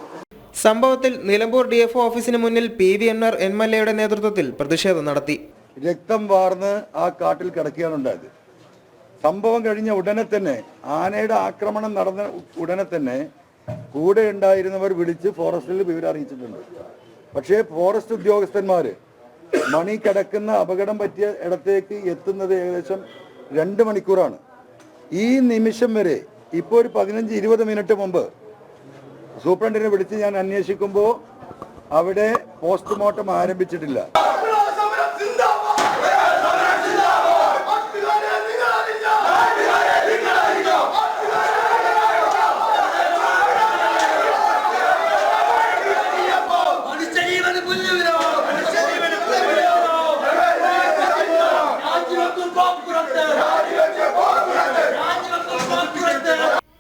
സംഭവത്തിൽ നിലമ്പൂർ DFO ഓഫീസിന് മുന്നിൽ PV അൻവർ MLAയുടെ നേതൃത്വത്തിൽ പ്രതിഷേധം നടത്തി. രക്തം വാർന്ന് ആ കാട്ടിൽ കിടക്കുകയാണ് ഉണ്ടായത്. സംഭവം കഴിഞ്ഞ ഉടനെ തന്നെ, ആനയുടെ ആക്രമണം നടന്ന ഉടനെ തന്നെ കൂടെ ഉണ്ടായിരുന്നവർ വിളിച്ച് ഫോറസ്റ്റിൽ വിവരം അറിയിച്ചിട്ടുണ്ട്. പക്ഷേ ഫോറസ്റ്റ് ഉദ്യോഗസ്ഥന്മാർ മണി കിടക്കുന്ന അപകടം പറ്റിയ ഇടത്തേക്ക് എത്തുന്നത് ഏകദേശം 2 മണിക്കൂറാണ്. ഈ നിമിഷം വരെ ഇപ്പോൾ ഒരു 15-20 മിനിറ്റ് മുമ്പ് സൂപ്രണ്ടിനെ വിളിച്ച് ഞാൻ അന്വേഷിക്കുമ്പോൾ അവിടെ പോസ്റ്റ്മോർട്ടം ആരംഭിച്ചിട്ടില്ല.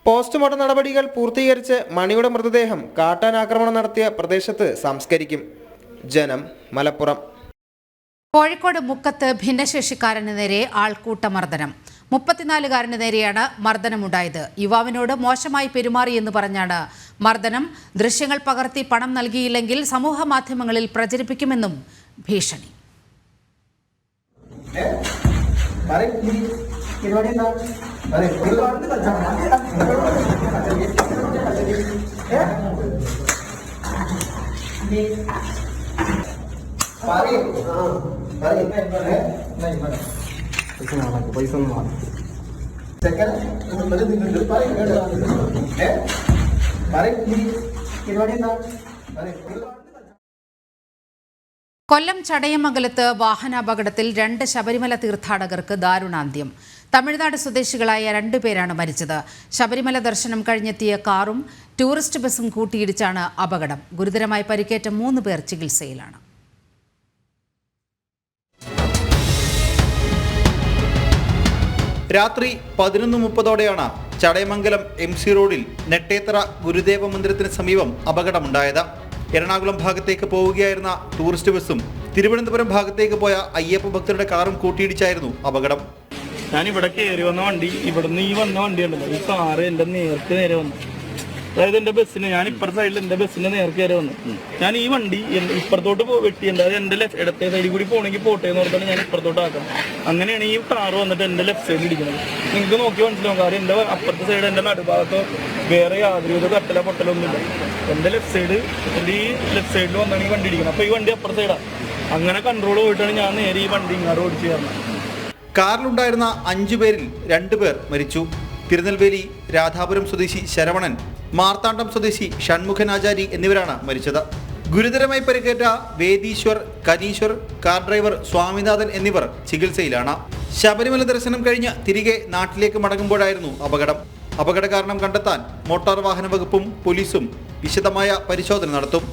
പോസ്റ്റ്മോർട്ടം നടപടികൾ പൂർത്തീകരിച്ച് മണിയുടെ മൃതദേഹം കാട്ടാനാക്രമണം നടത്തിയ പ്രദേശത്ത് സംസ്കരിക്കും. ജനം, മലപ്പുറം. കോഴിക്കോട് മുക്കത്ത് ഭിന്നശേഷിക്കാരന് നേരെ ആൾക്കൂട്ടമർദ്ദനം. 34-കാരന് നേരെയാണ് മർദ്ദനമുണ്ടായത്. യുവാവിനോട് മോശമായി പെരുമാറിയെന്ന് പറഞ്ഞാണ് മർദ്ദനം. ദൃശ്യങ്ങൾ പകർത്തി പണം നൽകിയില്ലെങ്കിൽ സമൂഹ മാധ്യമങ്ങളിൽ പ്രചരിപ്പിക്കുമെന്നും ഭീഷണി. കൊല്ലം ചടയമംഗലത്ത് വാഹനാപകടത്തിൽ 2 ശബരിമല തീർത്ഥാടകർക്ക് ദാരുണാന്ത്യം. തമിഴ്നാട് സ്വദേശികളായ 2 പേരാണ് മരിച്ചത്. ശബരിമല ദർശനം കഴിഞ്ഞെത്തിയ കാറും ടൂറിസ്റ്റ് ബസും കൂട്ടിയിടിച്ചാണ് അപകടം. ഗുരുതരമായി പരിക്കേറ്റ 3 പേർ ചികിത്സയിലാണ്. രാത്രി 11:30ഓടെയാണ് ചടയമംഗലം MC റോഡിൽ നെട്ടേത്തറ ഗുരുദേവ മന്ദിരത്തിന് സമീപം അപകടമുണ്ടായത്. എറണാകുളം ഭാഗത്തേക്ക് പോവുകയായിരുന്ന ടൂറിസ്റ്റ് ബസും തിരുവനന്തപുരം ഭാഗത്തേക്ക് പോയ അയ്യപ്പ ഭക്തരുടെ കാറും കൂട്ടിയിടിച്ചായിരുന്നു അപകടം. ഞാൻ ഇവിടെ കയറി വന്ന വണ്ടി, ഇവിടുന്ന് ഈ വന്ന വണ്ടി ഉണ്ടല്ലോ, ഈ കാറ് എൻ്റെ നേരെ വന്നു. അതായത് എൻ്റെ ബസ്സിന്, ഞാൻ ഇപ്പുറത്തെ സൈഡിൽ എൻ്റെ ബസ്സിൻ്റെ നേർക്ക് കയറി വന്നു. ഞാൻ ഈ വണ്ടി ഇപ്പുറത്തോട്ട് വെട്ടിയുണ്ട്. അത് എൻ്റെ ഇടത്തെ സൈഡിൽ കൂടി പോകണമെങ്കിൽ പോട്ടെ എന്ന് പറഞ്ഞാൽ ഞാൻ ഇപ്പുറത്തോട്ട് ആക്കണം. അങ്ങനെയാണ് ഈ കാറ് വന്നിട്ട് എൻ്റെ ലെഫ്റ്റ് സൈഡിൽ ഇരിക്കുന്നത്. നിങ്ങൾക്ക് നോക്കി മനസ്സിലാവും. കാര്യം എൻ്റെ അപ്പുറത്തെ സൈഡ്, എൻ്റെ നടുഭാഗത്തോ വേറെ യാതൊരു തട്ടലോ പൊട്ടലൊന്നുമില്ല. എൻ്റെ ലെഫ്റ്റ് സൈഡ്, എൻ്റെ ഈ ലെഫ്റ്റ് സൈഡിൽ വന്നാണ് ഈ വണ്ടി ഇരിക്കുന്നത്. അപ്പോൾ ഈ വണ്ടി അപ്പുറത്തെ സൈഡാണ്. അങ്ങനെ കൺട്രോൾ പോയിട്ടാണ് ഞാൻ നേരെ ഈ വണ്ടി ഇങ്ങോട്ട് ഓടിച്ചു കയറുന്നത്. കാറിലുണ്ടായിരുന്ന 5 പേരിൽ 2 പേർ മരിച്ചു. തിരുനെൽവേലി രാധാപുരം സ്വദേശി ശരവണൻ, മാർത്താണ്ഡം സ്വദേശി ഷൺമുഖനാചാരി എന്നിവരാണ് മരിച്ചത്. ഗുരുതരമായി പരിക്കേറ്റ വേദീശ്വർ, കനീശ്വർ, കാർ ഡ്രൈവർ സ്വാമിനാഥൻ എന്നിവർ ചികിത്സയിലാണ്. ശബരിമല ദർശനം കഴിഞ്ഞ് തിരികെ നാട്ടിലേക്ക് മടങ്ങുമ്പോഴായിരുന്നു അപകടം. അപകട കാരണം കണ്ടെത്താൻ മോട്ടോർ വാഹന വകുപ്പും പോലീസും വിശദമായ പരിശോധന നടത്തും.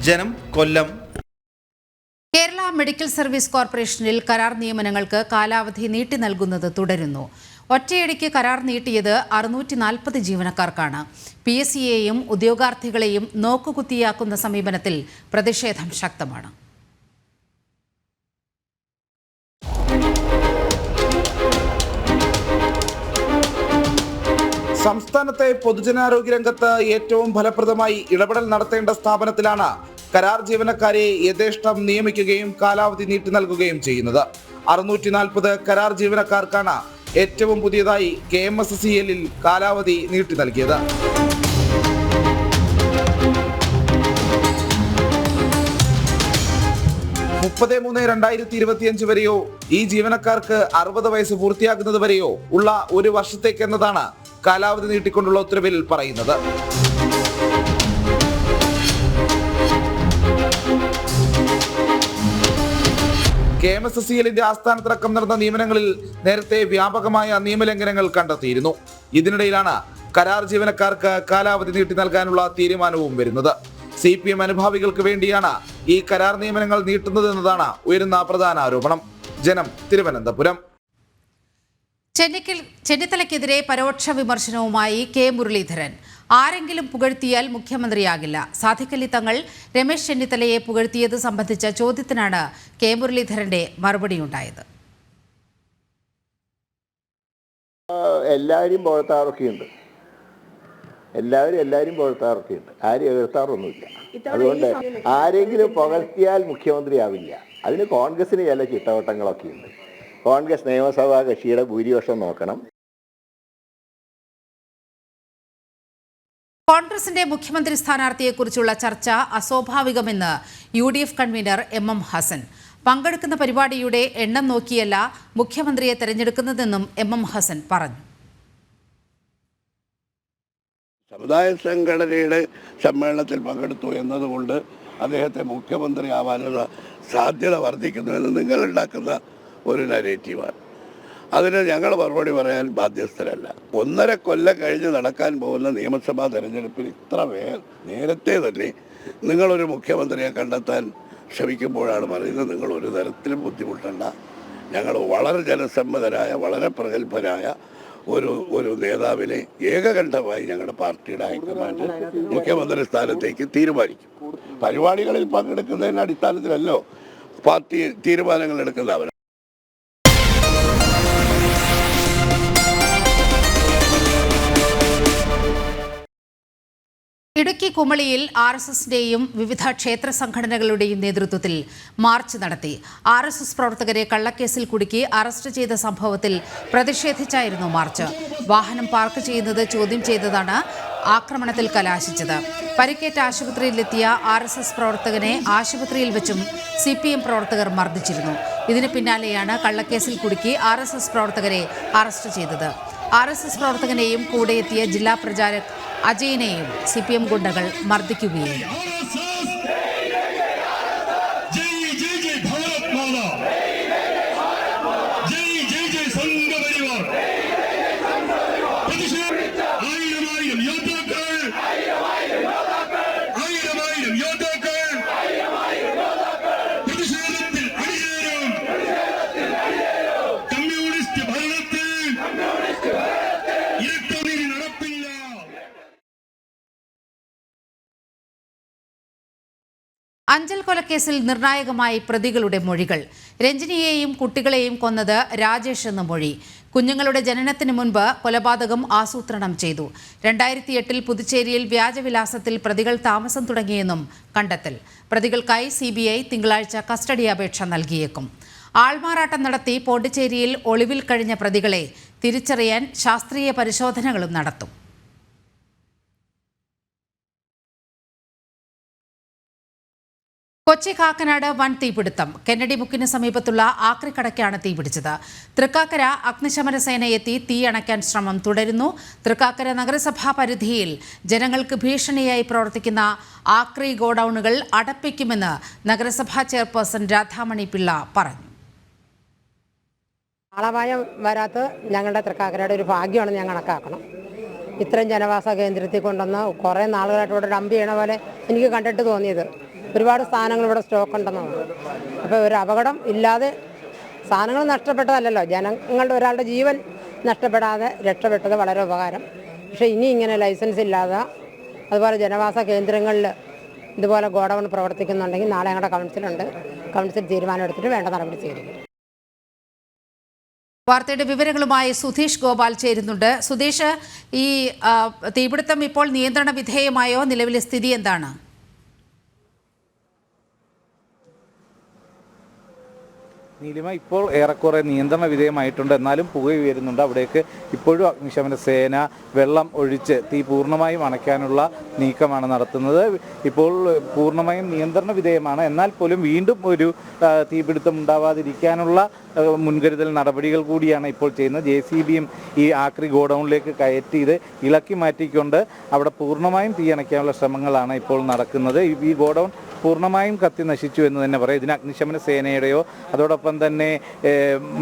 ജനം, കൊല്ലം. കേരള മെഡിക്കൽ സർവീസ് കോർപ്പറേഷനിൽ കരാർ നിയമനങ്ങൾക്ക് കാലാവധി നീട്ടി നൽകുന്നത് തുടരുന്നു. ഒറ്റയടിക്ക് കരാർ നീട്ടിയത് 640 ജീവനക്കാർക്കാണ്. PSCയെയും ഉദ്യോഗാർത്ഥികളെയും നോക്കുകുത്തിയാക്കുന്ന സമീപനത്തിൽ പ്രതിഷേധം ശക്തമാണ്. സംസ്ഥാനത്തെ പൊതുജനാരോഗ്യ രംഗത്ത് ഏറ്റവും ഫലപ്രദമായി ഇടപെടൽ നടത്തേണ്ട സ്ഥാപനത്തിലാണ് കരാർ ജീവനക്കാരെ യഥേഷ്ടം നിയമിക്കുകയും കാലാവധി നീട്ടി നൽകുകയും ചെയ്യുന്നത്. 640 കരാർ ജീവനക്കാർക്കാണ് ഏറ്റവും പുതിയതായി KMSCL-ൽ കാലാവധി നീട്ടി നൽകിയത്. 30/3/2025 വരെയോ ഈ ജീവനക്കാർക്ക് 60 വയസ്സ് പൂർത്തിയാക്കുന്നത് വരെയോ ഉള്ള 1 വർഷത്തേക്കെന്നതാണ് കാലാവധി നീട്ടിക്കൊണ്ടുള്ള ഉത്തരവിൽ പറയുന്നത്. KMSCL-ന്റെ ആസ്ഥാനത്തടക്കം നടന്ന നിയമനങ്ങളിൽ നേരത്തെ വ്യാപകമായ നിയമലംഘനങ്ങൾ കണ്ടെത്തിയിരുന്നു. ഇതിനിടയിലാണ് കരാർ ജീവനക്കാർക്ക് കാലാവധി നീട്ടി നൽകാനുള്ള തീരുമാനവും വരുന്നത്. CPM അനുഭാവികൾക്ക് വേണ്ടിയാണ് ഈ കരാർ നിയമനങ്ങൾ നീട്ടുന്നതെന്നതാണ് ഉയരുന്ന പ്രധാന ആരോപണം. ജനം, തിരുവനന്തപുരം. ചെന്നിത്തലയ്ക്കെതിരെ പരോക്ഷ വിമർശനവുമായി K മുരളീധരൻ. ആരെങ്കിലും പുകഴ്ത്തിയാൽ മുഖ്യമന്ത്രിയാകില്ല. സാദിഖലി തങ്ങൾ രമേശ് ചെന്നിത്തലയെ പുകഴ്ത്തിയത് സംബന്ധിച്ച ചോദ്യത്തിനാണ് K മുരളീധരന്റെ മറുപടിയുണ്ടായത്. എല്ലാവരും പുകഴ്ത്താറൊക്കെയുണ്ട്. എല്ലാവരും പുകഴ്ത്താറൊക്കെയുണ്ട്. ആരും എതിർത്താറൊന്നുമില്ല. അതുകൊണ്ട് ആരെങ്കിലും പുകഴ്ത്തിയാൽ മുഖ്യമന്ത്രിയാവില്ല. അതിന് കോൺഗ്രസിന് ചില ചിട്ടവട്ടങ്ങളൊക്കെ ഉണ്ട്. കോൺഗ്രസ് നിയമസഭാ കക്ഷിയുടെ ഭൂരിപക്ഷം നോക്കണം. കോൺഗ്രസിന്റെ മുഖ്യമന്ത്രി സ്ഥാനാർത്ഥിയെക്കുറിച്ചുള്ള ചർച്ച അസ്വാഭാവികമെന്ന് UDF കൺവീനർ MM ഹസൻ. പങ്കെടുക്കുന്ന പരിപാടിയുടെ എണ്ണം നോക്കിയല്ല മുഖ്യമന്ത്രിയെ തെരഞ്ഞെടുക്കുന്നതെന്നും MM ഹസൻ പറഞ്ഞു. സമുദായ സംഘടനയുടെ സമ്മേളനത്തിൽ പങ്കെടുത്തു എന്നതുകൊണ്ട് അദ്ദേഹത്തെ മുഖ്യമന്ത്രിയാവാനുള്ള സാധ്യത വർദ്ധിക്കുന്നുവെന്ന് നിങ്ങളുണ്ടാക്കുന്ന ഒരു നരേറ്റീവാണ്. അതിന് ഞങ്ങൾ മറുപടി പറയാൻ ബാധ്യസ്ഥരല്ല. 1.5 കൊല്ലം കഴിഞ്ഞ് നടക്കാൻ പോകുന്ന നിയമസഭാ തെരഞ്ഞെടുപ്പിൽ ഇത്ര നേരത്തെ തന്നെ നിങ്ങളൊരു മുഖ്യമന്ത്രിയെ കണ്ടെത്താൻ ശ്രമിക്കുമ്പോഴാണ് പറയുന്നത് നിങ്ങൾ ഒരു തരത്തിലും ബുദ്ധിമുട്ടണ്ട. ഞങ്ങൾ വളരെ ജനസമ്മതരായ, വളരെ പ്രഗത്ഭരായ ഒരു നേതാവിനെ ഏകകണ്ഠമായി ഞങ്ങളുടെ പാർട്ടിയുടെ ഹൈക്കമാൻഡ് മുഖ്യമന്ത്രി സ്ഥാനത്തേക്ക് തീരുമാനിക്കും. പരിപാടികളിൽ പങ്കെടുക്കുന്നതിൻ്റെ അടിസ്ഥാനത്തിലല്ലോ പാർട്ടി തീരുമാനങ്ങൾ എടുക്കുന്നവർ. ഇടുക്കി കുമളിയിൽ RSSന്റെയും വിവിധ ക്ഷേത്ര സംഘടനകളുടെയും നേതൃത്വത്തിൽ മാർച്ച് നടത്തി. RSS പ്രവർത്തകരെ കള്ളക്കേസിൽ കുടുക്കി അറസ്റ്റ് ചെയ്ത സംഭവത്തിൽ പ്രതിഷേധിച്ചായിരുന്നു മാർച്ച്. വാഹനം പാർക്ക് ചെയ്യുന്നത് ചോദ്യം ചെയ്തതാണ് ആക്രമണത്തിൽ കലാശിച്ചത്. പരിക്കേറ്റ ആശുപത്രിയിലെത്തിയ RSS പ്രവർത്തകനെ ആശുപത്രിയിൽ വെച്ചും CPM പ്രവർത്തകർ മർദ്ദിച്ചിരുന്നു. ഇതിന് പിന്നാലെയാണ് കള്ളക്കേസിൽ കുടുക്കി RSS പ്രവർത്തകരെ അറസ്റ്റ് ചെയ്തത്. RSS പ്രവർത്തകനെയും കൂടെയെത്തിയ ജില്ലാ പ്രചാരക് അജയനെയും CPM ഗുണ്ടകൾ മർദ്ദിക്കുകയായിരുന്നു. അഞ്ചൽ കൊലക്കേസിൽ നിർണായകമായി പ്രതികളുടെ മൊഴികൾ. രഞ്ജിനിയെയും കുട്ടികളെയും കൊന്നത് രാജേഷ് എന്ന മൊഴി. കുഞ്ഞുങ്ങളുടെ ജനനത്തിന് മുൻപ് കൊലപാതകം ആസൂത്രണം ചെയ്തു. 2008 പുതുച്ചേരിയിൽ വ്യാജവിലാസത്തിൽ പ്രതികൾ താമസം തുടങ്ങിയെന്നും കണ്ടെത്തൽ. പ്രതികൾക്കായി CBI തിങ്കളാഴ്ച കസ്റ്റഡി അപേക്ഷ നൽകിയേക്കും. ആൾമാറാട്ടം നടത്തി പോണ്ടിച്ചേരിയിൽ ഒളിവിൽ കഴിഞ്ഞ പ്രതികളെ തിരിച്ചറിയാൻ ശാസ്ത്രീയ പരിശോധനകളും നടത്തും. കൊച്ചി കാക്കനാട് വൻ തീപിടുത്തം. കെന്നഡി മുക്കിന് സമീപത്തുള്ള ആക്രിക്കടയ്ക്കാണ് തീപിടിച്ചത്. തൃക്കാക്കര അഗ്നിശമന സേന എത്തി തീ അണയ്ക്കാൻ ശ്രമം തുടരുന്നു. തൃക്കാക്കര നഗരസഭാ പരിധിയിൽ ജനങ്ങൾക്ക് ഭീഷണിയായി പ്രവർത്തിക്കുന്ന ആക്രി ഗോഡൌണുകൾ അടപ്പിക്കുമെന്ന് നഗരസഭാ ചെയർപേഴ്സൺ രാധാമണി പിള്ള പറഞ്ഞു. ആളപായം വരാത്ത ഞങ്ങളുടെ തൃക്കാക്കരയുടെ ഒരു ഭാഗ്യമാണ് ഞാൻ കണക്കാക്കണം. ഇത്രയും ജനവാസ കേന്ദ്രത്തിൽ കൊണ്ടുവന്ന് കുറേ നാളുകളായിട്ട് ഇവിടെ ഡംപ് ചെയ്യണ പോലെ എനിക്ക് കണ്ടിട്ട് തോന്നിയത്. ഒരുപാട് സാധനങ്ങൾ ഇവിടെ സ്റ്റോക്ക് ഉണ്ടെന്നാണ്. അപ്പോൾ ഒരു അപകടം ഇല്ലാതെ സാധനങ്ങൾ നഷ്ടപ്പെട്ടതല്ലല്ലോ, ജനങ്ങളുടെ ഒരാളുടെ ജീവൻ നഷ്ടപ്പെടാതെ രക്ഷപ്പെട്ടത് വളരെ ഉപകാരം. പക്ഷേ ഇനി ഇങ്ങനെ ലൈസൻസ് ഇല്ലാതെ അതുപോലെ ജനവാസ കേന്ദ്രങ്ങളിൽ ഇതുപോലെ ഗോഡൗൺ പ്രവർത്തിക്കുന്നുണ്ടെങ്കിൽ നാളെ ഞങ്ങളുടെ കൗൺസിലുണ്ട്. കൗൺസിൽ തീരുമാനം എടുത്തിട്ട് വേണ്ട നടപടി സ്വീകരിക്കും. വാർത്തയുടെ വിവരങ്ങളുമായി സുധീഷ് ഗോപാൽ ചേരുന്നുണ്ട്. സുധീഷ്, ഈ തീപിടുത്തം ഇപ്പോൾ നിയന്ത്രണ വിധേയമായോ? നിലവിലെ സ്ഥിതി എന്താണ്? നീലിമ, ഇപ്പോൾ ഏറെക്കുറെ നിയന്ത്രണ വിധേയമായിട്ടുണ്ട്. എന്നാലും പുക ഉയരുന്നുണ്ട്. അവിടേക്ക് ഇപ്പോഴും അഗ്നിശമന സേന വെള്ളം ഒഴിച്ച് തീ പൂർണ്ണമായും അണയ്ക്കാനുള്ള നീക്കമാണ് നടത്തുന്നത്. ഇപ്പോൾ പൂർണ്ണമായും നിയന്ത്രണ വിധേയമാണ്. എന്നാൽ പോലും വീണ്ടും ഒരു തീപിടുത്തം ഉണ്ടാവാതിരിക്കാനുള്ള മുൻകരുതൽ നടപടികൾ കൂടിയാണ് ഇപ്പോൾ ചെയ്യുന്നത്. JCBയും ഈ ആക്രി ഗോഡൗണിലേക്ക് കയറ്റി ഇത് ഇളക്കി മാറ്റിക്കൊണ്ട് അവിടെ പൂർണ്ണമായും തീ അണയ്ക്കാനുള്ള ശ്രമങ്ങളാണ് ഇപ്പോൾ നടക്കുന്നത്. ഈ ഗോഡൗൺ പൂർണ്ണമായും കത്തി നശിച്ചു എന്ന് തന്നെ പറയാം. ഇതിന് അഗ്നിശമന സേനയുടെയോ അതോടൊപ്പം തന്നെ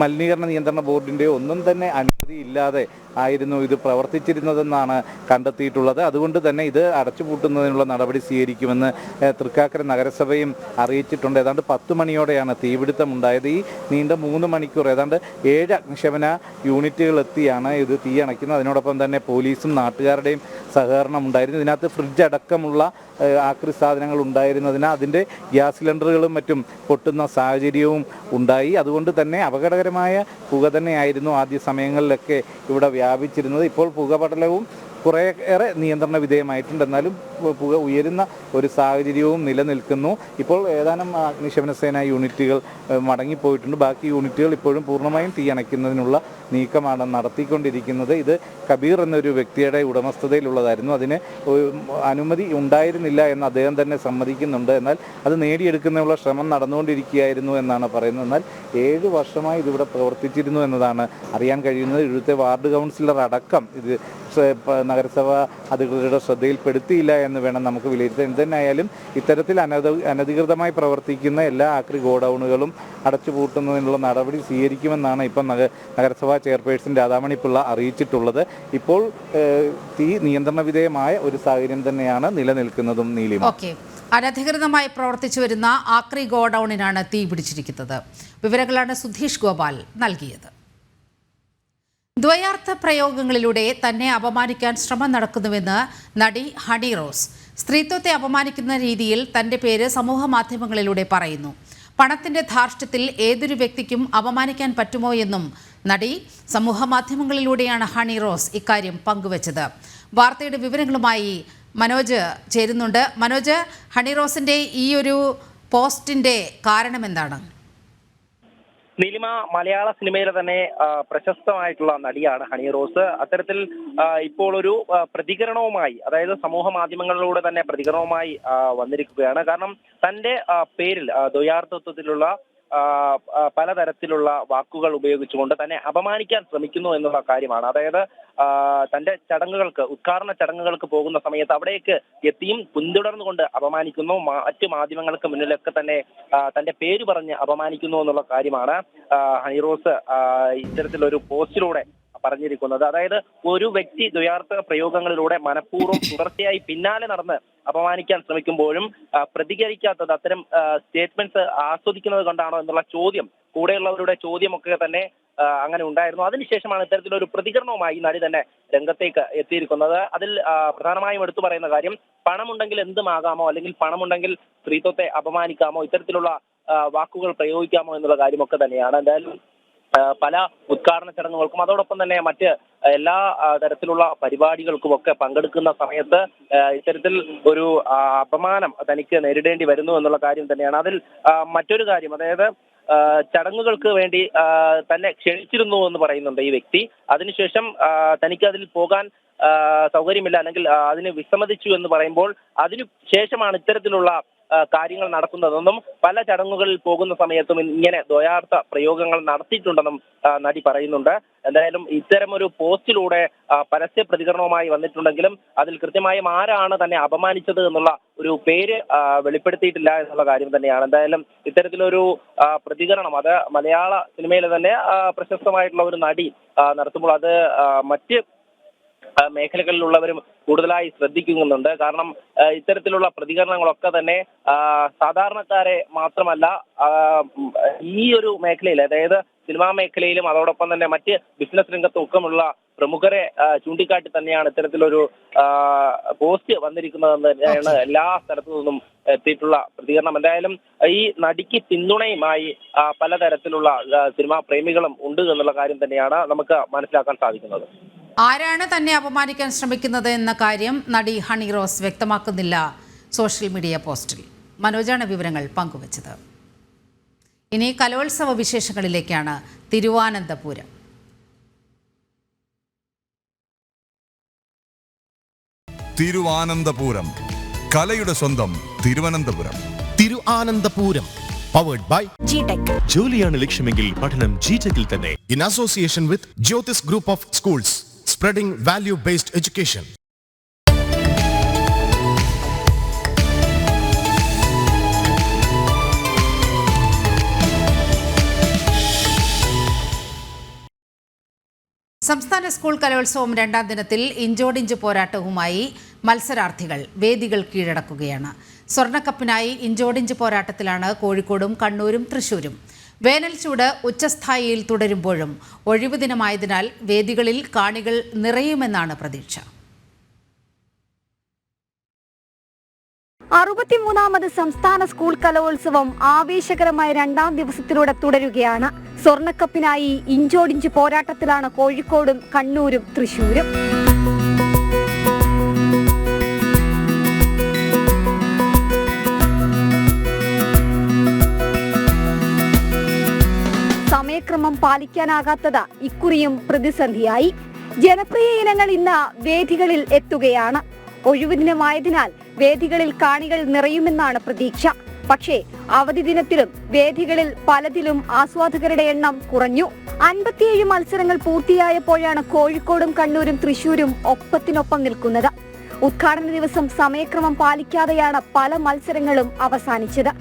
മലിനീകരണ നിയന്ത്രണ ബോർഡിൻ്റെയോ ഒന്നും തന്നെ അനുമതിയില്ലാതെ ആയിരുന്നു ഇത് പ്രവർത്തിച്ചിരുന്നതെന്നാണ് കണ്ടെത്തിയിട്ടുള്ളത്. അതുകൊണ്ട് തന്നെ ഇത് അടച്ചുപൂട്ടുന്നതിനുള്ള നടപടി സ്വീകരിക്കുമെന്ന് തൃക്കാക്കര നഗരസഭയും അറിയിച്ചിട്ടുണ്ട്. ഏതാണ്ട് 10 മണിയോടെയാണ് തീപിടുത്തം ഉണ്ടായത്. ഈ നീണ്ട 3 മണിക്കൂർ ഏതാണ്ട് 7 അഗ്നിശമന യൂണിറ്റുകൾ എത്തിയാണ് ഇത് തീ അണയ്ക്കുന്നത്. അതിനോടൊപ്പം തന്നെ പോലീസും നാട്ടുകാരുടെയും സഹകരണം ഉണ്ടായിരുന്നു. ഇതിനകത്ത് ഫ്രിഡ്ജ് അടക്കമുള്ള ആക്രി സാധനങ്ങൾ ഉണ്ടായിരുന്നതിനാൽ അതിൻ്റെ ഗ്യാസ് സിലിണ്ടറുകളും മറ്റും പൊട്ടുന്ന സാഹചര്യവും ഉണ്ടായി. അതുകൊണ്ട് തന്നെ അപകടകരമായ പുക തന്നെയായിരുന്നു ആദ്യ സമയങ്ങളിലൊക്കെ ഇവിടെ വ്യാപിച്ചിരുന്നത്. ഇപ്പോൾ പുകപടലവും കുറേയേറെ നിയന്ത്രണ വിധേയമായിട്ടുണ്ട്. എന്നാലും പുക ഉയരുന്ന ഒരു സാഹചര്യവും നിലനിൽക്കുന്നു. ഇപ്പോൾ ഏതാനും അഗ്നിശമന സേന യൂണിറ്റുകൾ മടങ്ങിപ്പോയിട്ടുണ്ട്. ബാക്കി യൂണിറ്റുകൾ ഇപ്പോഴും പൂർണ്ണമായും തീ അണയ്ക്കുന്നതിനുള്ള നീക്കമാണ് നടത്തിക്കൊണ്ടിരിക്കുന്നത്. ഇത് കബീർ എന്നൊരു വ്യക്തിയുടെ ഉടമസ്ഥതയിലുള്ളതായിരുന്നു. അതിന് അനുമതി ഉണ്ടായിരുന്നില്ല എന്ന് അദ്ദേഹം തന്നെ സമ്മതിക്കുന്നുണ്ട്. എന്നാൽ അത് നേടിയെടുക്കുന്നതിനുള്ള ശ്രമം നടന്നുകൊണ്ടിരിക്കുകയായിരുന്നു എന്നാണ് പറയുന്നത്. എന്നാൽ 7 വർഷമായി ഇതിവിടെ പ്രവർത്തിച്ചിരുന്നു എന്നതാണ് അറിയാൻ കഴിയുന്നത്. ഇവിടുത്തെ വാർഡ് കൗൺസിലർ അടക്കം ഇത് നഗരസഭ അധികൃതരുടെ ശ്രദ്ധയിൽപ്പെടുത്തിയില്ല എന്ന് വേണം നമുക്ക് വിലയിരുത്താൻ. എന്തെന്നായാലും ഇത്തരത്തിൽ അനധികൃതമായി പ്രവർത്തിക്കുന്ന എല്ലാ ആക്രി ഗോഡൗണുകളും അടച്ചുപൂട്ടുന്നതിനുള്ള നടപടി സ്വീകരിക്കുമെന്നാണ് ഇപ്പം നഗരസഭാ ചെയർപേഴ്സൺ രാധാമണി പിള്ള അറിയിച്ചിട്ടുള്ളത്. ഇപ്പോൾ തീ നിയന്ത്രണ വിധേയമായ ഒരു സാഹചര്യം തന്നെയാണ് നിലനിൽക്കുന്നതും. നീലിമ, അനധികൃതമായി പ്രവർത്തിച്ചു വരുന്ന ആക്രി ഗോഡൌണിനാണ് തീ പിടിച്ചിരിക്കുന്നത്. വിവരങ്ങളാണ് സുധീഷ് ഗോപാൽ നൽകിയത്. ദ്വയാർത്ഥ പ്രയോഗങ്ങളിലൂടെ തന്നെ അപമാനിക്കാൻ ശ്രമം നടക്കുന്നുവെന്ന് നടി ഹണി റോസ്. സ്ത്രീത്വത്തെ അപമാനിക്കുന്ന രീതിയിൽ തൻ്റെ പേര് സമൂഹ മാധ്യമങ്ങളിലൂടെ പറയുന്നു. പണത്തിൻ്റെ ധാർഷ്ട്യത്തിൽ ഏതൊരു വ്യക്തിക്കും അപമാനിക്കാൻ പറ്റുമോ എന്നും നടി സമൂഹ മാധ്യമങ്ങളിലൂടെയാണ് ഹണി റോസ് ഇക്കാര്യം പങ്കുവച്ചത്. വാർത്തയുടെ വിവരങ്ങളുമായി മനോജ് ചേരുന്നുണ്ട്. മനോജ്, ഹണി റോസിൻ്റെ ഈ ഒരു പോസ്റ്റിൻ്റെ കാരണം എന്താണ്? നീലിമ, മലയാള സിനിമയിലെ തന്നെ പ്രശസ്തമായിട്ടുള്ള നടിയാണ് ഹണി റോസ്. അത്തരത്തിൽ ഇപ്പോൾ ഒരു പ്രതികരണവുമായി, അതായത് സമൂഹ മാധ്യമങ്ങളിലൂടെ തന്നെ പ്രതികരണവുമായി വന്നിരിക്കുകയാണ്. കാരണം തന്റെ പേരിൽ ദ്വയാർത്ഥത്വത്തിലുള്ള പലതരത്തിലുള്ള വാക്കുകൾ ഉപയോഗിച്ചുകൊണ്ട് തന്നെ അപമാനിക്കാൻ ശ്രമിക്കുന്നു എന്നുള്ള കാര്യമാണ്. അതായത് തന്റെ ചടങ്ങുകൾക്ക്, ഉദ്ഘാടന ചടങ്ങുകൾക്ക് പോകുന്ന സമയത്ത് അവിടേക്ക് എത്തിയും പിന്തുടർന്നുകൊണ്ട് അപമാനിക്കുന്നു. മറ്റു മാധ്യമങ്ങൾക്ക് മുന്നിലൊക്കെ തന്നെ തന്റെ പേര് പറഞ്ഞ് അപമാനിക്കുന്നു എന്നുള്ള കാര്യമാണ് ഹണി റോസ് ഇത്തരത്തിലൊരു പോസ്റ്റിലൂടെ പറഞ്ഞിരിക്കുന്നത്. അതായത് ഒരു വ്യക്തി ദ്വയാർത്ഥ പ്രയോഗങ്ങളിലൂടെ മനഃപൂർവ്വം തുടർച്ചയായി പിന്നാലെ നടന്ന് അപമാനിക്കാൻ ശ്രമിക്കുമ്പോഴും പ്രതികരിക്കാത്തത് അത്തരം സ്റ്റേറ്റ്മെന്റ്സ് ആസ്വദിക്കുന്നത് കൊണ്ടാണോ എന്നുള്ള ചോദ്യം, കൂടെയുള്ളവരുടെ ചോദ്യമൊക്കെ തന്നെ അങ്ങനെ ഉണ്ടായിരുന്നു. അതിനുശേഷമാണ് ഇത്തരത്തിലൊരു പ്രതികരണവുമായി നടി തന്നെ രംഗത്തേക്ക് എത്തിയിരിക്കുന്നത്. അതിൽ പ്രധാനമായും എടുത്തു പറയുന്ന കാര്യം, പണമുണ്ടെങ്കിൽ എന്തുമാകാമോ, അല്ലെങ്കിൽ പണമുണ്ടെങ്കിൽ സ്ത്രീത്വത്തെ അപമാനിക്കാമോ, ഇത്തരത്തിലുള്ള വാക്കുകൾ പ്രയോഗിക്കാമോ എന്നുള്ള കാര്യമൊക്കെ തന്നെയാണ്. എന്തായാലും പല ഉദ്ഘാടന ചടങ്ങുകൾക്കും അതോടൊപ്പം തന്നെ മറ്റ് എല്ലാ തരത്തിലുള്ള പരിപാടികൾക്കും ഒക്കെ പങ്കെടുക്കുന്ന സമയത്ത് ഇത്തരത്തിൽ ഒരു അപമാനം തനിക്ക് നേരിടേണ്ടി വരുന്നു എന്നുള്ള കാര്യം തന്നെയാണ്. അതിൽ മറ്റൊരു കാര്യം, അതായത് ചടങ്ങുകൾക്ക് വേണ്ടി തന്നെ ക്ഷണിച്ചിരുന്നു എന്ന് പറയുന്നുണ്ട് ഈ വ്യക്തി. അതിനുശേഷം തനിക്ക് അതിൽ പോകാൻ സൗകര്യമില്ല, അല്ലെങ്കിൽ അതിന് വിസമ്മതിച്ചു എന്ന് പറയുമ്പോൾ അതിനു ശേഷമാണ് ഇത്തരത്തിലുള്ള കാര്യങ്ങൾ നടക്കുന്നതെന്നും പല ചടങ്ങുകളിൽ പോകുന്ന സമയത്തും ഇങ്ങനെ ദ്വയാർത്ഥ പ്രയോഗങ്ങൾ നടത്തിയിട്ടുണ്ടെന്നും നടി പറയുന്നുണ്ട്. എന്തായാലും ഇത്തരം ഒരു പോസ്റ്റിലൂടെ പരസ്യ പ്രതികരണവുമായി വന്നിട്ടുണ്ടെങ്കിലും അതിൽ കൃത്യമായും ആരാണ് തന്നെ അപമാനിച്ചത് എന്നുള്ള ഒരു പേര് വെളിപ്പെടുത്തിയിട്ടില്ല എന്നുള്ള കാര്യം തന്നെയാണ്. എന്തായാലും ഇത്തരത്തിലൊരു പ്രതികരണം അത് മലയാള സിനിമയിലെ തന്നെ പ്രശസ്തമായിട്ടുള്ള ഒരു നടി നടത്തുമ്പോൾ അത് മറ്റ് മേഖലകളിലുള്ളവരും കൂടുതലായി ശ്രദ്ധിക്കുന്നുണ്ട്. കാരണം ഇത്തരത്തിലുള്ള പ്രതികരണങ്ങളൊക്കെ തന്നെ സാധാരണക്കാരെ മാത്രമല്ല, ഈ ഒരു മേഖലയിൽ, അതായത് സിനിമാ മേഖലയിലും അതോടൊപ്പം തന്നെ മറ്റ് ബിസിനസ് രംഗത്തും ഒക്കെയുള്ള പ്രമുഖരെ ചൂണ്ടിക്കാട്ടി തന്നെയാണ് ഇത്തരത്തിലൊരു പോസ്റ്റ് വന്നിരിക്കുന്നതെന്ന് തന്നെയാണ് എല്ലാ സ്ഥലത്തു നിന്നും എത്തിയിട്ടുള്ള പ്രതികരണം. എന്തായാലും ഈ നടിക്ക് പിന്തുണയുമായി പലതരത്തിലുള്ള സിനിമാ പ്രേമികളും ഉണ്ട് എന്നുള്ള കാര്യം തന്നെയാണ് നമുക്ക് മനസ്സിലാക്കാൻ സാധിക്കുന്നത്. ആരാണ് തന്നെ അപമാനിക്കാൻ ശ്രമിക്കുന്നത് എന്ന കാര്യം നടി ഹണി റോസ് വ്യക്തമാക്കുന്നില്ല സോഷ്യൽ മീഡിയ പോസ്റ്റിൽ. മനോജാണ് വിവരങ്ങൾ പങ്കുവച്ചത്. ഇനി കലോത്സവ വിശേഷങ്ങളിലേക്കാണ്. തിരുവനന്തപുരം. തിരുവനന്തപുരം, കലയുടെ സ്വന്തം തിരുവനന്തപുരം. തിരുവനന്തപുരം പവേർഡ് ബൈ ജിടെക്. ജോലിയാണ് ലക്ഷ്യമെങ്കിൽ പഠനം ജിടെക്കിൽ തന്നെ. In association with Jyothis group of schools, spreading value-based education. സംസ്ഥാന സ്കൂൾ കലോത്സവം രണ്ടാം ദിനത്തിൽ ഇഞ്ചോടിഞ്ച് പോരാട്ടവുമായി മത്സരാർത്ഥികൾ വേദികൾ കീഴടക്കുകയാണ്. സ്വർണ്ണക്കപ്പിനായി ഇഞ്ചോടിഞ്ച് പോരാട്ടത്തിലാണ് കോഴിക്കോടും കണ്ണൂരും തൃശ്ശൂരും. വേനൽ ചൂട് ഉച്ചസ്ഥായിയിൽ തുടരുമ്പോഴും ഒഴിവു ദിനമായതിനാൽ വേദികളിൽ കാണികൾ നിറയുമെന്നാണ് പ്രതീക്ഷ. 63ാമത് സംസ്ഥാന സ്കൂൾ കലോത്സവം ആവേശകരമായ രണ്ടാം ദിവസത്തിലൂടെ തുടരുകയാണ്. സ്വർണ്ണക്കപ്പിനായി ഇഞ്ചോടിഞ്ച് പോരാട്ടത്തിലാണ് കോഴിക്കോടും കണ്ണൂരും തൃശ്ശൂരും. സമയക്രമം പാലിക്കാനാകാത്തത് ഇക്കുറിയും പ്രതിസന്ധിയായി. ജനപ്രിയ ഇനങ്ങൾ ഇന്ന് വേദികളിൽ എത്തുകയാണ്. ഒഴിവു ദിനമായതിനാൽ വേദികളിൽ കാണികൾ നിറയുമെന്നാണ് പ്രതീക്ഷ. പക്ഷേ അവധി ദിനത്തിലും വേദികളിൽ പലതിലും ആസ്വാദകരുടെ എണ്ണം കുറഞ്ഞു. 57 മത്സരങ്ങൾ പൂർത്തിയായപ്പോഴാണ് കോഴിക്കോടും കണ്ണൂരും തൃശ്ശൂരും ഒപ്പത്തിനൊപ്പം നിൽക്കുന്നത്. ഉദ്ഘാടന ദിവസം സമയക്രമം പാലിക്കാതെയാണ് പല മത്സരങ്ങളും അവസാനിച്ചത്.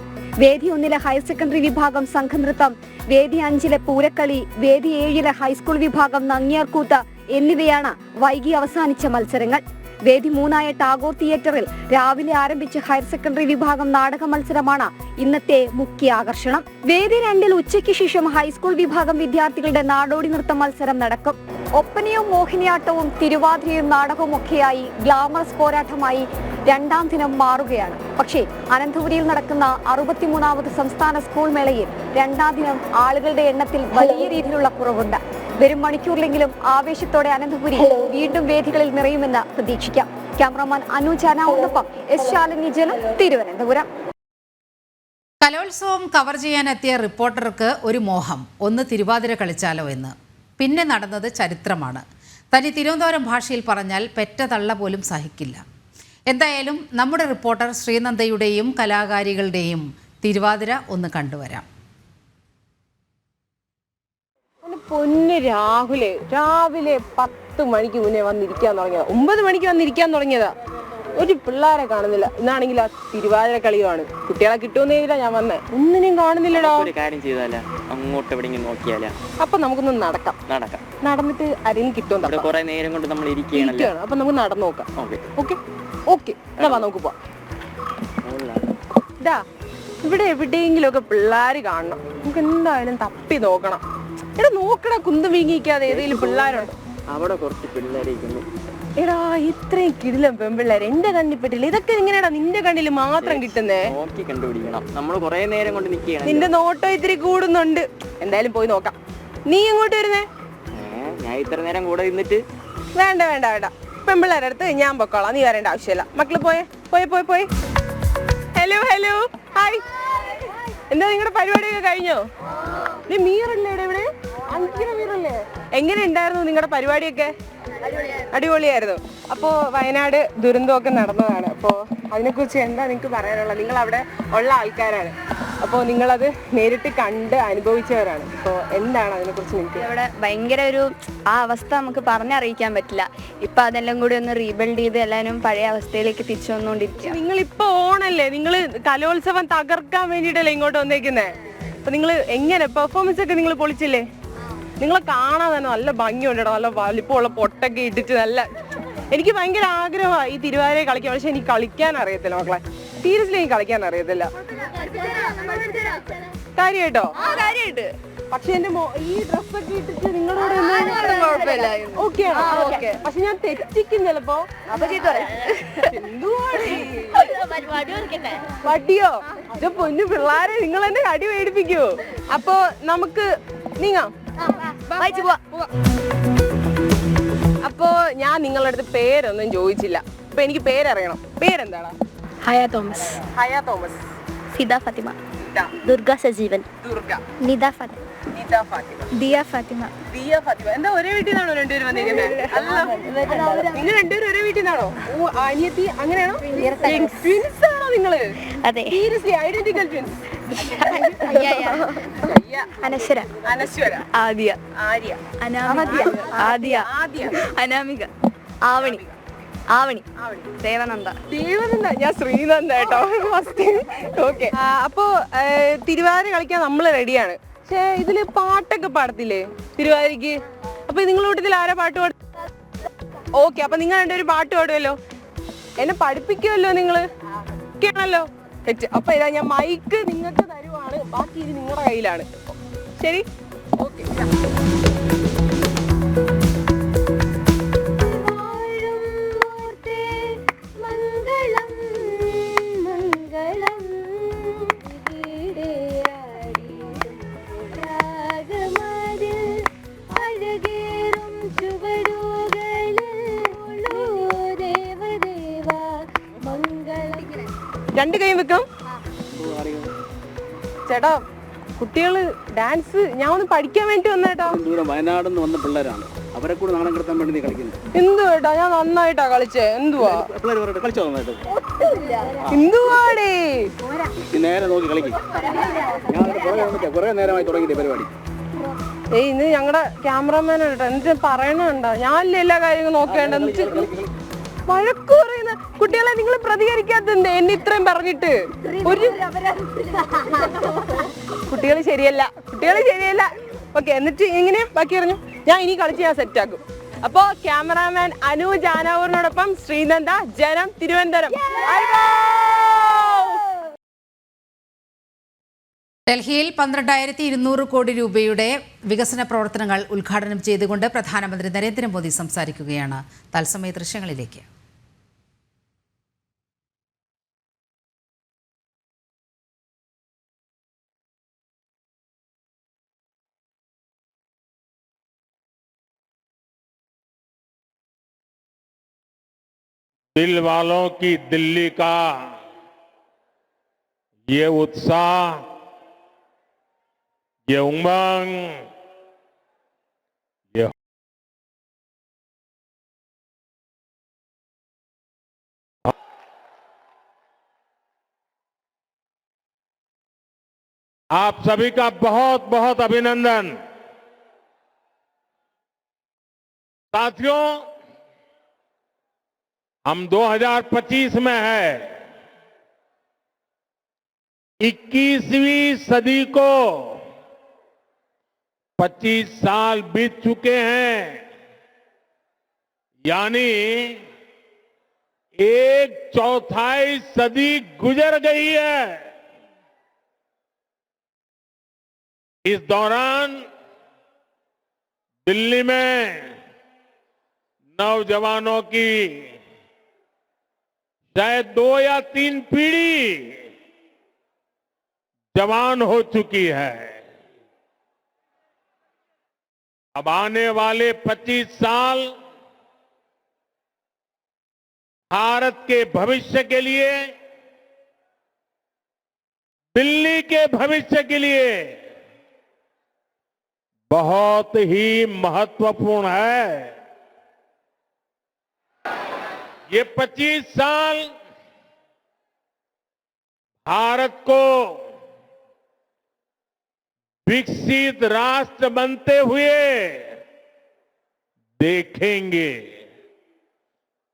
വേദി 1 ഹയർ സെക്കൻഡറി വിഭാഗം സംഘനൃത്തം, വേദി 5 പൂരക്കളി, വേദി 7 ഹൈസ്കൂൾ വിഭാഗം നങ്ങ്യാർകൂത്ത് എന്നിവയാണ് വൈകി അവസാനിച്ച മത്സരങ്ങൾ. വേദി 3 ടാഗോർ തിയേറ്ററിൽ രാവിലെ ആരംഭിച്ച ഹയർ സെക്കൻഡറി വിഭാഗം നാടക മത്സരമാണ് ഇന്നത്തെ മുഖ്യ ആകർഷണം. വേദി 2 ഉച്ചയ്ക്ക് ശേഷം ഹൈസ്കൂൾ വിഭാഗം വിദ്യാർത്ഥികളുടെ നാടോടി നൃത്ത മത്സരം നടക്കും. ഒപ്പനയും മോഹിനിയാട്ടവും തിരുവാതിരയും നാടകവും ഒക്കെയായി ഗ്ലാമറസ് പോരാട്ടമായി രണ്ടാം ദിനം മാറുകയാണ്. പക്ഷേ അനന്തപുരിയിൽ നടക്കുന്ന 63ാമത് സംസ്ഥാന സ്കൂൾ മേളയിൽ രണ്ടാം ദിനം ആളുകളുടെ എണ്ണത്തിൽ വലിയ രീതിയിലുള്ള കുറവുണ്ട്. വരും മണിക്കൂറിലെങ്കിലും ആവേശത്തോടെ അനന്തപുരി വീണ്ടും വേദികളിൽ നിറയുമെന്ന് പ്രതീക്ഷിക്കാം. ക്യാമറമാൻ അനുജാനോടൊപ്പം എസ് ശാലിനി ജനം, തിരുവനന്തപുരം. കലോത്സവം കവർ ചെയ്യാനെത്തിയ റിപ്പോർട്ടർക്ക് ഒരു മോഹം, ഒന്ന് തിരുവാതിര കളിച്ചാലോ എന്ന്. പിന്നെ നടന്നത് ചരിത്രമാണ്. തനി തിരുവനന്തപുരം ഭാഷയിൽ പറഞ്ഞാൽ പെറ്റ തള്ള പോലും സഹിക്കില്ല. എന്തായാലും നമ്മുടെ റിപ്പോർട്ടർ ശ്രീനന്ദയുടെയും കലാകാരികളുടെയും തിരുവാതിര ഒന്ന് കണ്ടുവരാം. പൊന്ന് രാഹുലെ, രാവിലെ 10 മണിക്ക് മുന്നേ വന്നിരിക്കാൻ തുടങ്ങിയതാ. 9 മണിക്ക് വന്നിരിക്കാൻ തുടങ്ങിയതാ. ഒരു പിള്ളേരെ കാണുന്നില്ല. ഇന്നാണെങ്കിൽ ആ തിരുവാതിര കളിയുമാണ്. കുട്ടികളെ കിട്ടുമെന്നില്ല ഞാൻ വന്നേ. ഒന്നിനും കാണുന്നില്ലടാ. ഒരു കാര്യം ചെയ്താലോ, അങ്ങോട്ട് എവിടെയെങ്കിലും നോക്കിയാലോ? അപ്പൊ നമുക്കൊന്ന് നടക്കാം. നടന്നിട്ട് ആരെങ്കിലും കിട്ടുമോ? കുറെ നേരം കൊണ്ട് നമ്മൾ ഇരിക്കുകയാണല്ലോ. അപ്പൊ നമുക്ക് നടന്നു നോക്കാം. ഓക്കെ എന്നാ നമുക്ക് പോവാം. ഇവിടെ എവിടെയെങ്കിലും ഒക്കെ പിള്ളേര് കാണണം. നമുക്ക് എന്തായാലും തപ്പി നോക്കണം. എടാ നോക്കടാ, കുന്ത് വീങ്ങിക്കാതെ ഏതെങ്കിലും പിള്ളേരുണ്ടോ? അവിടെ കുറച്ച് പിള്ളേരിക്കുന്നു. എടാ ഇത്രയും കിടിലം പെൺപിള്ളേർ എന്റെ കണ്ണിൽ പെട്ടില്ല. ഇതൊക്കെ എങ്ങനെയാടാ നിന്റെ കണ്ണിൽ മാത്രം കിട്ടുന്നേ? നോക്കി കണ്ടുപിടിക്കണം. നമ്മൾ കുറെ നേരം കൊണ്ട് നിൽക്കുകയാണ്. നിന്റെ നോട്ടം ഇത്തിരി കൂടുന്നുണ്ട്. എന്തായാലും പോയി നോക്കാം. നീ എങ്ങോട്ട് വരുന്നേ? ഞാൻ ഇത്ര നേരം കൂടെ നിന്നിട്ട്. വേണ്ട വേണ്ട വേണ്ട, പെൺപിള്ളേരുടെ അടുത്ത് ഞാൻ പൊക്കോളാം. നീ വരേണ്ട ആവശ്യമില്ല. മക്കള് പോയേ. Hello hi. എന്താ നിങ്ങളുടെ പരിപാടിയൊക്കെ കഴിഞ്ഞോ? നീ മീറല്ലേ ഇവിടെ? മീറല്ലേ? എങ്ങനെ ഉണ്ടായിരുന്നു നിങ്ങളുടെ പരിപാടിയൊക്കെ? അടിപൊളിയായിരുന്നു. അപ്പോ വയനാട് ദുരന്തമൊക്കെ നടന്നതാണ്. അപ്പോ അതിനെക്കുറിച്ച് എന്താ നിങ്ങൾക്ക് പറയാനുള്ളത്? നിങ്ങൾ അവിടെ ഉള്ള ആൾക്കാരാണ്, അപ്പോൾ നിങ്ങളത് നേരിട്ട് കണ്ട് അനുഭവിച്ചവരാണ്. അപ്പോൾ എന്താണ് അതിനെക്കുറിച്ച് നിങ്ങൾക്ക്? അവിടെ ഭയങ്കര ഒരു ആ അവസ്ഥ നമുക്ക് പറഞ്ഞറിയിക്കാൻ പറ്റില്ല. ഇപ്പൊ അതെല്ലാം കൂടി ഒന്ന് റീബിൽഡ് ചെയ്ത് എല്ലാവരും പഴയ അവസ്ഥയിലേക്ക് തിരിച്ചു വന്നുകൊണ്ടിരിക്കുക. നിങ്ങൾ ഇപ്പൊ ഓണല്ലേ, നിങ്ങൾ കലോത്സവം തകർക്കാൻ വേണ്ടിയിട്ടല്ലേ ഇങ്ങോട്ട് വന്നേക്കുന്നേ? അപ്പൊ നിങ്ങൾ എങ്ങനെ പെർഫോമൻസ് ഒക്കെ നിങ്ങൾ പൊളിച്ചില്ലേ? നിങ്ങളെ കാണാൻ തന്നെ നല്ല ഭംഗിയുണ്ട്. നല്ല വലിപ്പമുള്ള പൊട്ടൊക്കെ ഇട്ടിട്ട് നല്ല, എനിക്ക് ഭയങ്കര ആഗ്രഹമാണ് ഈ തിരുവാതിര കളിക്കാൻ. പക്ഷെ എനിക്ക് കളിക്കാൻ അറിയത്തില്ല മക്കളെ, സീരിയസ്ലി എനിക്ക് കളിക്കാൻ അറിയത്തില്ല. കാര്യമായിട്ടോ? പക്ഷെ എന്റെ ഈ ഡ്രസ്സൊക്കെ ഇട്ടിട്ട് നിങ്ങളോട് ഓക്കെ. പക്ഷെ ഞാൻ തെറ്റിക്കും ചിലപ്പോ. വടിയോ? ഇത് പൊന്നു പിള്ളേരെ, നിങ്ങൾ എന്നെ കടി മേടിപ്പിക്കോ? അപ്പൊ നമുക്ക് നീങ്ങാം. അപ്പോ ഞാൻ നിങ്ങളുടെ അടുത്ത് പേരൊന്നും ചോദിച്ചില്ല. അപ്പൊ എനിക്ക് പേരറിയണം. പേരെന്താണ്? ഹയ തോമസ്. ഫിദ ഫാത്തിമ. ദുർഗ സജീവൻ. നിദ ഫാത്തിമ. ദിയ ഫാത്തിമ. എന്താ ഒരേ വീട്ടിൽ നിന്നാണോ രണ്ടുപേരും വന്നിരിക്കുന്നത്? നിങ്ങൾ രണ്ടുപേരും ഒരേ വീട്ടിൽ നിന്നാണോ? അനിയത്തി അങ്ങനെയാണോ? ട്വിൻസ് ആണോ നിങ്ങള്? അതെ. Seriously identical twins? Anashwara. Aadhya. Anamika. Avani. Devananda. ഞാൻ ശ്രീനന്ദ കേട്ടോ. ഓക്കെ. അപ്പോ തിരുവാതിര കളിക്കാൻ നമ്മള് റെഡിയാണ്. പക്ഷെ ഇതില് പാട്ടൊക്കെ പാടത്തില്ലേ തിരുവാതിരക്ക്? അപ്പൊ നിങ്ങളുടെ കൂട്ടത്തിൽ ആരാ പാട്ട് പാടും? ഓക്കെ, അപ്പൊ നിങ്ങൾ രണ്ടുപേരും പാട്ട് പാടുമല്ലോ, എന്നെ പഠിപ്പിക്കുമല്ലോ നിങ്ങള് ആണല്ലോ. അപ്പൊ ഇതാ ഞാൻ മൈക്ക് നിങ്ങൾക്ക് തരുവാണ്, ബാക്കി ഇത് നിങ്ങളുടെ കയ്യിലാണ്. ശരി, ഓക്കെ. രണ്ട് കൈ വെക്കാം ചേട്ടാ. കുട്ടികള് ഡാൻസ് ഞാൻ ഒന്ന് പഠിക്കാൻ വേണ്ടി വന്നേട്ടാ. വയനാട് നിന്ന് വന്ന പിള്ളേരാണ്, അവരെ കൂടെ നാണം കിടത്താൻ വേണ്ടി നീ കളിക്കുന്നത്. എന്തു കേട്ടാ, ഞാൻ നന്നായിട്ടാ കളിച്ചേ. എന്തുവാ കളിച്ചോ? നന്നായിട്ട് എന്തുവാടേ? നേരെ നോക്കി കളിക്കും. ഞാൻ കുറെ നേരമായി തുടങ്ങിയിട്ട് പരിപാടി. ഇന്ന് ഞങ്ങളുടെ ക്യാമറമാൻ കേട്ടോ, എന്നിട്ട് പറയണുണ്ടോ? ഞാനല്ലേ എല്ലാ കാര്യങ്ങളും നോക്കേണ്ട. വഴക്കു പറയുന്ന കുട്ടികളെ നിങ്ങൾ പ്രതികരിക്കാത്തത് എന്നെ ഇത്രയും പറഞ്ഞിട്ട്. ഒരു കുട്ടികൾ ശരിയല്ല. ഓക്കെ, എന്നിട്ട് എങ്ങനെയാ ബാക്കി പറഞ്ഞു? ഞാൻ ഇനി കളിച്ച് ഞാൻ സെറ്റ് ആക്കും. അപ്പോ ക്യാമറാമാൻ അനു ജാനാവൂരിനോടൊപ്പം ശ്രീനന്ദ, ജനം, തിരുവനന്തപുരം. ഡൽഹിയിൽ 12,200 കോടി രൂപയുടെ വികസന പ്രവർത്തനങ്ങൾ ഉദ്ഘാടനം ചെയ്തുകൊണ്ട് പ്രധാനമന്ത്രി നരേന്ദ്രമോദി സംസാരിക്കുകയാണ്. തത്സമയ ദൃശ്യങ്ങളിലേക്ക്. दिल वालों की दिल्ली का ये उत्साह, ये उमंग, ये आप सभी का बहुत बहुत अभिनंदन। साथियों, हम 2025 में है। 21वीं सदी को 25 साल बीत चुके हैं, यानी 1/4 सदी गुजर गई है। इस दौरान दिल्ली में नौजवानों की शायद 2 या 3 पीढ़ी जवान हो चुकी है। अब आने वाले 25 साल भारत के भविष्य के लिए, दिल्ली के भविष्य के लिए बहुत ही महत्वपूर्ण है। ये 25 साल भारत को विकसित राष्ट्र बनते हुए देखेंगे।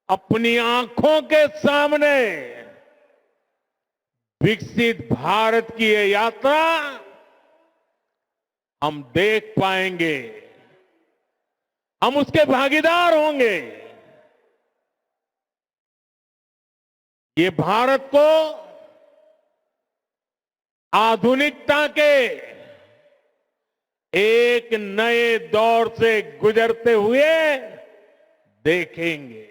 अपनी आंखों के सामने विकसित भारत की ये यात्रा हम देख पाएंगे, हम उसके भागीदार होंगे। ये भारत को आधुनिकता के एक नए दौर से गुजरते हुए देखेंगे।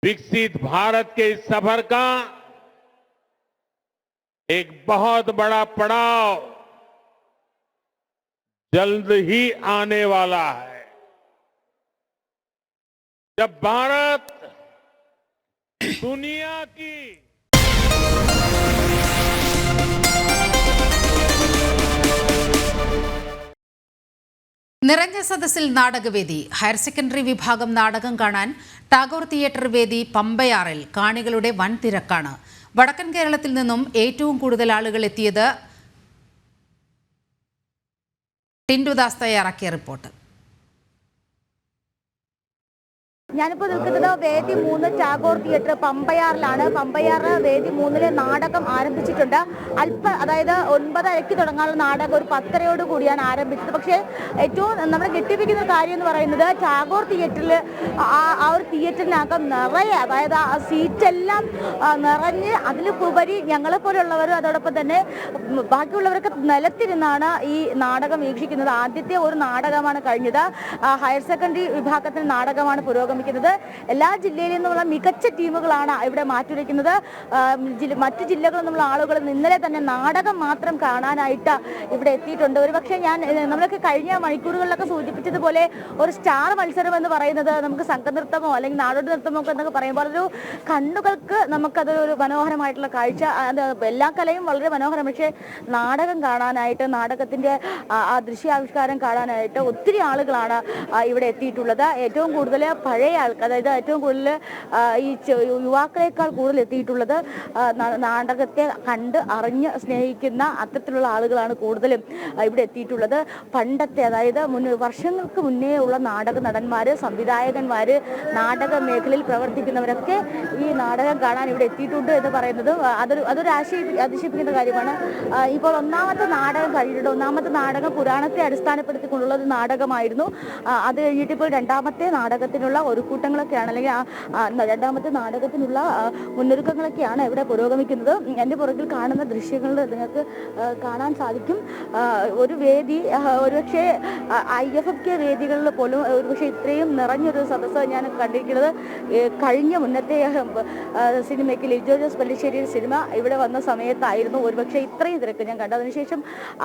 विकसित भारत के इस सफर का एक बहुत बड़ा पड़ाव जल्द ही आने वाला है, जब भारत दुनिया की നിറഞ്ഞ സദസ്സിൽ നാടകവേദി. ഹയർ സെക്കൻഡറി വിഭാഗം നാടകം കാണാൻ ടാഗോർ തിയേറ്റർ വേദി പമ്പയാറിൽ കാണികളുടെ വൻ തിരക്കാണ്. വടക്കൻ കേരളത്തിൽ നിന്നും ഏറ്റവും കൂടുതൽ ആളുകൾ എത്തിയത്. ടിൻഡുദാസ് തയ്യാറാക്കിയ റിപ്പോർട്ട്. ഞാനിപ്പോൾ നിൽക്കുന്നത് വേദി 3 ടാഗോർ തിയേറ്റർ പമ്പയാറിലാണ്. പമ്പയാർ വേദി 3 നാടകം ആരംഭിച്ചിട്ടുണ്ട്. അതായത് 9:30 തുടങ്ങാനുള്ള നാടകം ഒരു 10:30 കൂടിയാണ് ആരംഭിച്ചത്. പക്ഷേ ഏറ്റവും നമ്മളെ ഞെട്ടിപ്പിക്കുന്ന കാര്യം എന്ന് പറയുന്നത് ടാഗോർ തിയേറ്ററിൽ ആ ഒരു തിയേറ്ററിനകം നിറയെ, അതായത് ആ സീറ്റെല്ലാം നിറഞ്ഞ് അതിലുപരി ഞങ്ങളെപ്പോലുള്ളവരും അതോടൊപ്പം തന്നെ ബാക്കിയുള്ളവരൊക്കെ നിലത്തിരുന്നാണ് ഈ നാടകം വീക്ഷിക്കുന്നത്. ആദ്യത്തെ ഒരു നാടകമാണ് കഴിഞ്ഞത്. ഹയർ സെക്കൻഡറി വിഭാഗത്തിന്റെ നാടകമാണ് പുരോഗമിക്കുന്നത്. എല്ലാ ജില്ലയിൽ നിന്നുള്ള മികച്ച ടീമുകളാണ് ഇവിടെ മാറ്റുരയ്ക്കുന്നത്. മറ്റു ജില്ലകളിൽ നിന്നുള്ള ആളുകൾ ഇന്നലെ തന്നെ നാടകം മാത്രം കാണാനായിട്ട് ഇവിടെ എത്തിയിട്ടുണ്ട്. ഒരുപക്ഷെ നമ്മളൊക്കെ കഴിഞ്ഞ മണിക്കൂറുകളിലൊക്കെ സൂചിപ്പിച്ചതുപോലെ ഒരു സ്റ്റാർ മത്സരം എന്ന് പറയുന്നത് നമുക്ക് സംഘനൃത്തമോ അല്ലെങ്കിൽ നാടോടി നൃത്തമോ എന്നൊക്കെ പറയുമ്പോൾ അതൊരു കണ്ണുകൾക്ക് നമുക്കതൊരു മനോഹരമായിട്ടുള്ള കാഴ്ച. എല്ലാ കലയും വളരെ മനോഹരം. പക്ഷേ നാടകം കാണാനായിട്ട്, നാടകത്തിന്റെ ആ ദൃശ്യാവിഷ്കാരം കാണാനായിട്ട് ഒത്തിരി ആളുകളാണ് ഇവിടെ എത്തിയിട്ടുള്ളത്. ഏറ്റവും കൂടുതൽ പഴയ ആൾക്കാർ, അതായത് ഏറ്റവും കൂടുതൽ ഈ യുവാക്കളെക്കാൾ കൂടുതൽ എത്തിയിട്ടുള്ളത് നാടകത്തെ കണ്ട് അറിഞ്ഞ് സ്നേഹിക്കുന്ന അത്തരത്തിലുള്ള ആളുകളാണ് കൂടുതലും ഇവിടെ എത്തിയിട്ടുള്ളത്. പണ്ടത്തെ, അതായത് വർഷങ്ങൾക്ക് മുന്നേ ഉള്ള നാടക നടന്മാര്, സംവിധായകന്മാര്, നാടക മേഖലയിൽ പ്രവർത്തിക്കുന്നവരൊക്കെ ഈ നാടകം കാണാൻ ഇവിടെ എത്തിയിട്ടുണ്ട് എന്ന് പറയുന്നത് അതൊരു അതിശയിപ്പിക്കുന്ന കാര്യമാണ്. ഇപ്പോൾ ഒന്നാമത്തെ നാടകം കഴിഞ്ഞിട്ടുണ്ട്. ഒന്നാമത്തെ നാടകം പുരാണത്തെ അടിസ്ഥാനപ്പെടുത്തിക്കൊണ്ടുള്ള ഒരു നാടകമായിരുന്നു. അത് കഴിഞ്ഞിട്ട് ഇപ്പോൾ രണ്ടാമത്തെ നാടകത്തിനുള്ള ഒരുക്കൂട്ടങ്ങളൊക്കെയാണ്, അല്ലെങ്കിൽ രണ്ടാമത്തെ നാടകത്തിനുള്ള മുന്നൊരുക്കങ്ങളൊക്കെയാണ് ഇവിടെ പുരോഗമിക്കുന്നത്. എൻ്റെ പുറകിൽ കാണുന്ന ദൃശ്യങ്ങളിൽ നിങ്ങൾക്ക് കാണാൻ സാധിക്കും. ഒരു വേദി ഒരുപക്ഷെ IFFK വേദികളിൽ പോലും ഒരുപക്ഷെ ഇത്രയും നിറഞ്ഞൊരു സദസ്സ് ഞാൻ കണ്ടിരിക്കുന്നത് കഴിഞ്ഞ മുന്നത്തെ സിനിമയ്ക്ക് ലിജോ ജോസ് പല്ലിശ്ശേരിയുടെ സിനിമ ഇവിടെ വന്ന സമയത്തായിരുന്നു ഒരുപക്ഷെ ഇത്രയും തിരക്ക് ഞാൻ കണ്ടു. അതിനുശേഷം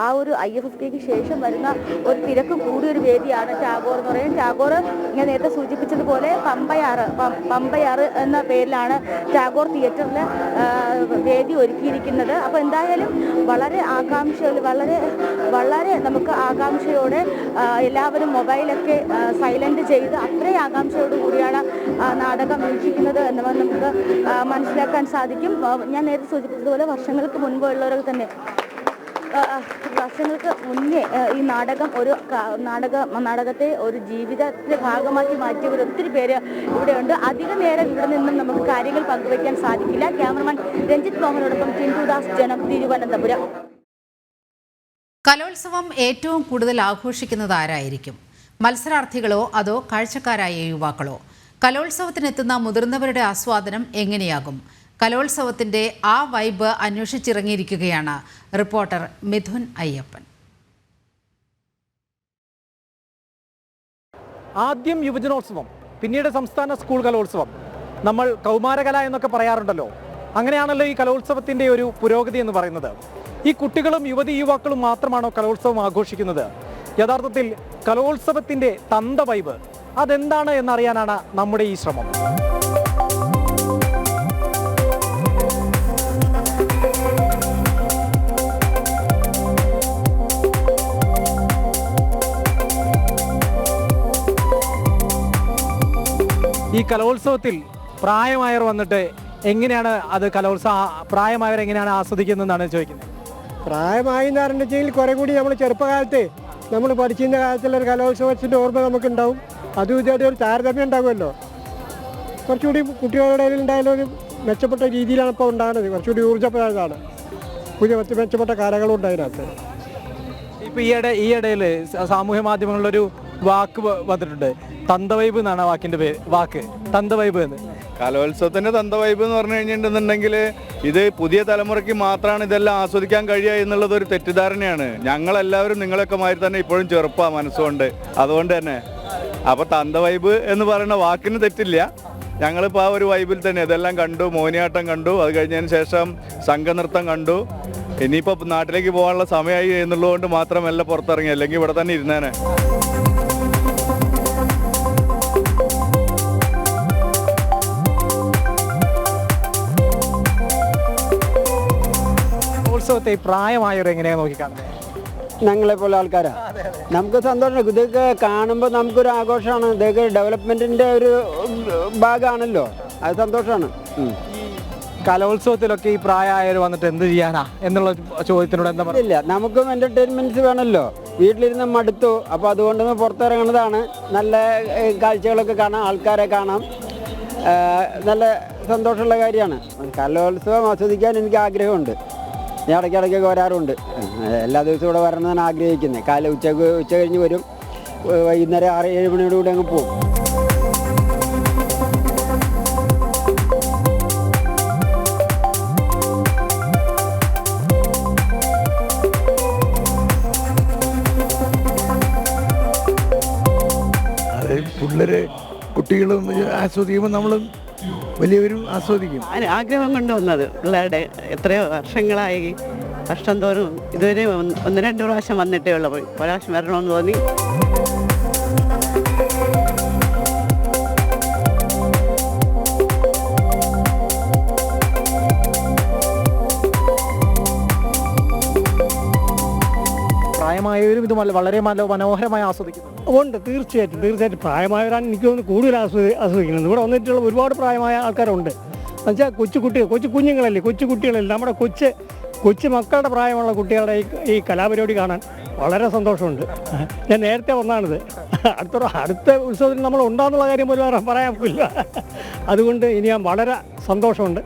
ആ ഒരു IFFKക്ക് ശേഷം വരുന്ന ഒരു തിരക്ക് കൂടിയൊരു വേദിയാണ് ടാഗോർ എന്ന് പറയുന്നത്. ടാഗോർ ഞാൻ നേരത്തെ സൂചിപ്പിച്ചതുപോലെ പമ്പയാറ് എന്ന പേരിലാണ് ടാഗോർ തിയേറ്ററിൽ വേദി ഒരുക്കിയിരിക്കുന്നത്. അപ്പോൾ എന്തായാലും വളരെ വളരെ നമുക്ക് ആകാംക്ഷയോടെ എല്ലാവരും മൊബൈലൊക്കെ സൈലന്റ് ചെയ്ത് അത്രയും ആകാംക്ഷയോട് കൂടിയാണ് നാടകം വീക്ഷിക്കുന്നത് എന്ന് നമുക്ക് മനസ്സിലാക്കാൻ സാധിക്കും. ഞാൻ നേരത്തെ സൂചിപ്പിച്ചതുപോലെ വർഷങ്ങൾക്ക് മുൻപുള്ളവരൊക്കെ തന്നെ വർഷങ്ങൾക്ക് മുന്നേ ഈ നാടകം ഒരു നാടകത്തെ ഒരു ജീവിതത്തിന്റെ ഭാഗമാക്കി മാറ്റിയവർ ഒത്തിരി പേര് ഇവിടെയുണ്ട്. അധിക നേരം ഇവിടെ നിന്നും നമുക്ക് കാര്യങ്ങൾ പങ്കുവയ്ക്കാൻ സാധിക്കില്ല. ക്യാമറമാൻ രഞ്ജിത്ത് മോഹനോടൊപ്പം ടിൻഡുദാസ്, ജനം, തിരുവനന്തപുരം. കലോത്സവം ഏറ്റവും കൂടുതൽ ആഘോഷിക്കുന്നത് ആരായിരിക്കും? മത്സരാർത്ഥികളോ അതോ കാഴ്ചക്കാരായ യുവാക്കളോ? കലോത്സവത്തിനെത്തുന്ന മുതിർന്നവരുടെ ആസ്വാദനം എങ്ങനെയാകും? കലോത്സവത്തിന്റെ ആ വൈബ് അന്വേഷിച്ചിറങ്ങിയിരിക്കുകയാണ് റിപ്പോർട്ടർ മിഥുൻ അയ്യപ്പൻ. ആദ്യം യുവജനോത്സവം, പിന്നീട് സംസ്ഥാന സ്കൂൾ കലോത്സവം. നമ്മൾ കൗമാരകല എന്നൊക്കെ പറയാറുണ്ടല്ലോ. അങ്ങനെയാണല്ലോ ഈ കലോത്സവത്തിൻ്റെ ഒരു പുരോഗതി എന്ന് പറയുന്നത്. ഈ കുട്ടികളും യുവതി യുവാക്കളും മാത്രമാണോ കലോത്സവം ആഘോഷിക്കുന്നത്? യഥാർത്ഥത്തിൽ കലോത്സവത്തിൻ്റെ തന്ത വൈബ് അതെന്താണ് എന്നറിയാനാണ് നമ്മുടെ ഈ ശ്രമം. ഈ കലോത്സവത്തിൽ പ്രായമായവർ വന്നിട്ട് എങ്ങനെയാണ് അത് പ്രായമായവർ എങ്ങനെയാണ് ആസ്വദിക്കുന്നതെന്നാണ് ചോദിക്കുന്നത്. പ്രായമായി എന്ന് പറഞ്ഞിട്ടുണ്ടെങ്കിൽ കുറെ കൂടി നമ്മൾ ചെറുപ്പകാലത്ത് നമ്മൾ പഠിച്ചിരുന്ന കാലത്തുള്ള ഒരു കലോത്സവത്തിൻ്റെ ഓർമ്മ നമുക്കുണ്ടാവും. അതും ഇതായിട്ട് ഒരു താരതമ്യം ഉണ്ടാകുമല്ലോ. കുറച്ചുകൂടി കുട്ടികളുടെ ഇടയിൽ ഉണ്ടായാലും ഒരു മെച്ചപ്പെട്ട രീതിയിലാണ് ഇപ്പോൾ ഉണ്ടാകുന്നത്. കുറച്ചുകൂടി ഊർജ്ജപ്രദമാണ്. പുതിയ മെച്ചപ്പെട്ട കലകളുണ്ട് അതിനകത്ത്. ഇപ്പോൾ ഈ ഇടയിൽ സാമൂഹ്യ മാധ്യമങ്ങളിലൊരു വാക്ക് വന്നിട്ടുണ്ട്, തന്തവൈബ് എന്നാണ് ആ വാക്കിൻ്റെ വാക്ക്, തന്തവൈബ് എന്ന്. കലോത്സവത്തിന്റെ തന്തവൈബ് എന്ന് പറഞ്ഞു കഴിഞ്ഞിട്ടുണ്ടെങ്കിൽ ഇത് പുതിയ തലമുറയ്ക്ക് മാത്രമാണ് ഇതെല്ലാം ആസ്വദിക്കാൻ കഴിയുക എന്നുള്ളത് ഒരു തെറ്റിദ്ധാരണയാണ്. ഞങ്ങളെല്ലാവരും നിങ്ങളൊക്കെ മാതിരി തന്നെ ഇപ്പോഴും ചെറുപ്പമാണ് മനസ്സുകൊണ്ട്. അതുകൊണ്ട് തന്നെ അപ്പോൾ തന്തവൈബ് എന്ന് പറയുന്ന വാക്കിന് തെറ്റില്ല. ഞങ്ങളിപ്പോൾ ആ ഒരു വൈബിൽ തന്നെ ഇതെല്ലാം കണ്ടു. മോഹിനിയാട്ടം കണ്ടു, അത് കഴിഞ്ഞതിന് ശേഷം സംഘനൃത്തം കണ്ടു. ഇനിയിപ്പോൾ നാട്ടിലേക്ക് പോകാനുള്ള സമയമായി എന്നുള്ളതുകൊണ്ട് മാത്രമല്ല പുറത്തിറങ്ങി, അല്ലെങ്കിൽ ഇവിടെ തന്നെ ഇരുന്നേനെ. ഉത്സവത്തെ പ്രായമായവർ എങ്ങനെയാണ് നോക്കിക്കാണുന്നത്? ഞങ്ങളെ പോലെ ആൾക്കാരാ. നമുക്ക് സന്തോഷം. ഇതൊക്കെ കാണുമ്പോൾ നമുക്കൊരു ആഘോഷമാണ്. ഇതൊക്കെ ഡെവലപ്മെന്റിന്റെ ഒരു ഭാഗമാണല്ലോ. അത് സന്തോഷമാണ്. കലോത്സവത്തിലൊക്കെ ഈ പ്രായമായവർ വന്നിട്ട് എന്ത് ചെയ്യാനാ എന്നുള്ള ചോദ്യത്തിനോട് എന്താ പറയുക? ഇല്ല, നമുക്കും എന്റർടൈൻമെന്റ്സ് വേണമല്ലോ. വീട്ടിലിരുന്ന് മടുത്തു. അപ്പോൾ അതുകൊണ്ട് പുറത്തിറങ്ങുന്നതാണ്. നല്ല കാഴ്ചകളൊക്കെ കാണാം, ആൾക്കാരെ കാണാം. നല്ല സന്തോഷമുള്ള കാര്യമാണ്. കലോത്സവം ആസ്വദിക്കാൻ എനിക്ക് ആഗ്രഹമുണ്ട്. ഞാൻ ഇടയ്ക്കിടയ്ക്കൊക്കെ വരാറുണ്ട്. എല്ലാ ദിവസവും ഇവിടെ വരണമെന്നാണ് ആഗ്രഹിക്കുന്നത്. ഉച്ച കഴിഞ്ഞ് വരും. വൈകുന്നേരം 6-7 മണിയോടുകൂടി അങ്ങ് പോകും. അത് പിള്ളേരെ കുട്ടികളും ആസ്വദിക്കുമ്പോൾ നമ്മളും വലിയവരും ആസ്വദിക്കും. ആഗ്രഹം കൊണ്ട് വന്നത് പിള്ളേരുടെ എത്രയോ വർഷങ്ങളായി, വർഷം തോറും ഇതുവരെ 1-2 പ്രാവശ്യം വന്നിട്ടേ ഉള്ളൂ. പ്രാവശ്യം വരണമെന്ന് തോന്നി. പ്രായമായവരും ഇത് വളരെ മനോഹരമായി ആസ്വദിക്കുന്നു. ഉണ്ട്, തീർച്ചയായിട്ടും പ്രായമായവരാണ് എനിക്ക് തോന്നുന്നു കൂടുതൽ ആസ്വദിക്കുന്നത്. ഇവിടെ വന്നിട്ടുള്ള ഒരുപാട് പ്രായമായ ആൾക്കാരുണ്ട്. എന്നുവെച്ചാൽ കൊച്ചു കുഞ്ഞുങ്ങളല്ലേ, കൊച്ചു കുട്ടികളല്ലേ, നമ്മുടെ കൊച്ചു മക്കളുടെ പ്രായമുള്ള കുട്ടികളുടെ ഈ കലാപരിപാടി കാണാൻ വളരെ സന്തോഷമുണ്ട്. ഞാൻ നേരത്തെ വന്നാണിത്. അടുത്ത ഉത്സവത്തിന് നമ്മൾ ഉണ്ടാകുന്നുള്ള കാര്യം പോലും പറയാൻ പറ്റില്ല. അതുകൊണ്ട് ഇനി ഞാൻ വളരെ സന്തോഷമുണ്ട്,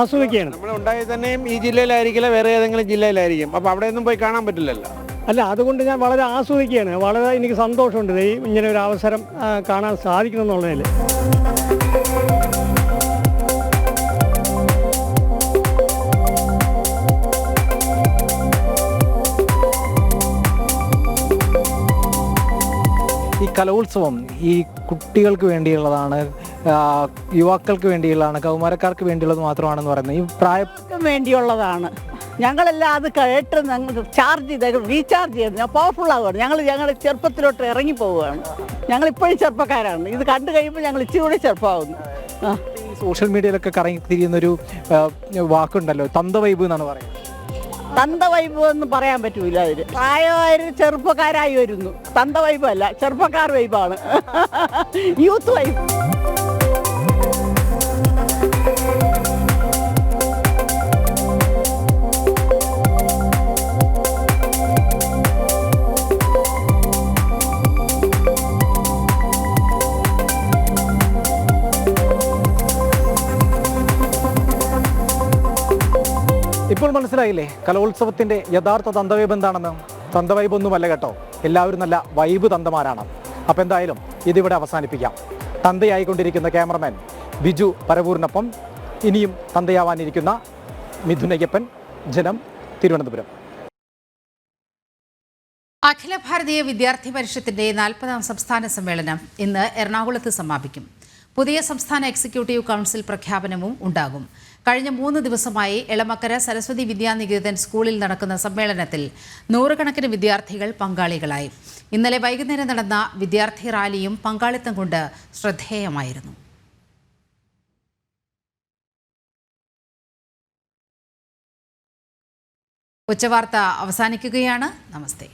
ആസ്വദിക്കുകയാണ്. നമ്മളുണ്ടായി തന്നെയും ഈ ജില്ലയിലായിരിക്കില്ല, വേറെ ഏതെങ്കിലും ജില്ലയിലായിരിക്കും. അപ്പോൾ അവിടെയൊന്നും പോയി കാണാൻ പറ്റില്ലല്ലോ. അല്ല, അതുകൊണ്ട് ഞാൻ വളരെ ആസ്വദിക്കുകയാണ്. വളരെ എനിക്ക് സന്തോഷമുണ്ട് ഇങ്ങനെ ഒരു അവസരം കാണാൻ സാധിക്കണമെന്നുള്ളതിൽ. ഈ കലോത്സവം ഈ കുട്ടികൾക്ക് വേണ്ടിയുള്ളതാണ്, യുവാക്കൾക്ക് വേണ്ടിയുള്ളതാണ്, കൗമാരക്കാർക്ക് വേണ്ടിയുള്ളത് മാത്രമാണെന്ന് പറയുന്നത്. ഈ പ്രായത്തിന് വേണ്ടിയുള്ളതാണ്. ഞങ്ങളെല്ലാം അത് കേട്ട് ചാർജ് ചെയ്ത് റീചാർജ് ചെയ്ത് പവർഫുൾ ആവുകയാണ്. ഞങ്ങൾ ചെറുപ്പത്തിലോട്ട് ഇറങ്ങി പോവുകയാണ്. ഞങ്ങളിപ്പോഴും ചെറുപ്പക്കാരാണ്. ഇത് കണ്ടു കഴിയുമ്പോൾ ഞങ്ങൾ ഇച്ചിരി കൂടി ചെറുപ്പമാവുന്നു. സോഷ്യൽ മീഡിയയിലൊക്കെ കറങ്ങി തിരിയുന്നൊരു വാക്കുണ്ടല്ലോ, തന്തവൈബ് എന്നാണ് പറയുന്നത്. തന്തവൈബ് എന്ന് പറയാൻ പറ്റൂല. അതിന് പ്രായമായൊരു ചെറുപ്പക്കാരായി വരുന്നു. തന്തവൈബ് അല്ല, ചെറുപ്പക്കാർ വൈബാണ്, യൂത്ത് വൈബ്. ഇപ്പോൾ മനസ്സിലായില്ലേ കലോത്സവത്തിന്റെ യഥാർത്ഥ തന്തവൈബ് എന്താണെന്ന്? തന്ത വൈബൊന്നുമല്ല കേട്ടോ, എല്ലാവരും നല്ല വൈബ് തന്തമാരാണ്. അപ്പോൾ എന്തായാലും ഇതിവിടെ അവസാനിപ്പിക്കാം. തന്തയായിക്കൊണ്ടിരിക്കുന്ന ക്യാമറമാൻ ബിജു പരവൂരിനൊപ്പം ഇനിയും തന്തയാവാനിരിക്കുന്ന മിഥുനയ്യപ്പൻ, ജനം, തിരുവനന്തപുരം. അഖില ഭാരതീയ വിദ്യാർത്ഥി പരിഷത്തിന്റെ 40ാം സംസ്ഥാന സമ്മേളനം ഇന്ന് എറണാകുളത്ത് സമാപിക്കും. പുതിയ സംസ്ഥാന എക്സിക്യൂട്ടീവ് കൗൺസിൽ പ്രഖ്യാപനവും ഉണ്ടാകും. കഴിഞ്ഞ 3 ദിവസമായി എളമക്കര സരസ്വതി വിദ്യാനികേതൻ സ്കൂളിൽ നടക്കുന്ന സമ്മേളനത്തിൽ നൂറുകണക്കിന് വിദ്യാർത്ഥികൾ പങ്കാളികളായി. ഇന്നലെ വൈകുന്നേരം നടന്ന വിദ്യാർത്ഥി റാലിയും പങ്കാളിത്തം കൊണ്ട് ശ്രദ്ധേയമായിരുന്നു. ഉച്ചവാർത്ത അവസാനിക്കുകയാണ്. നമസ്തേ.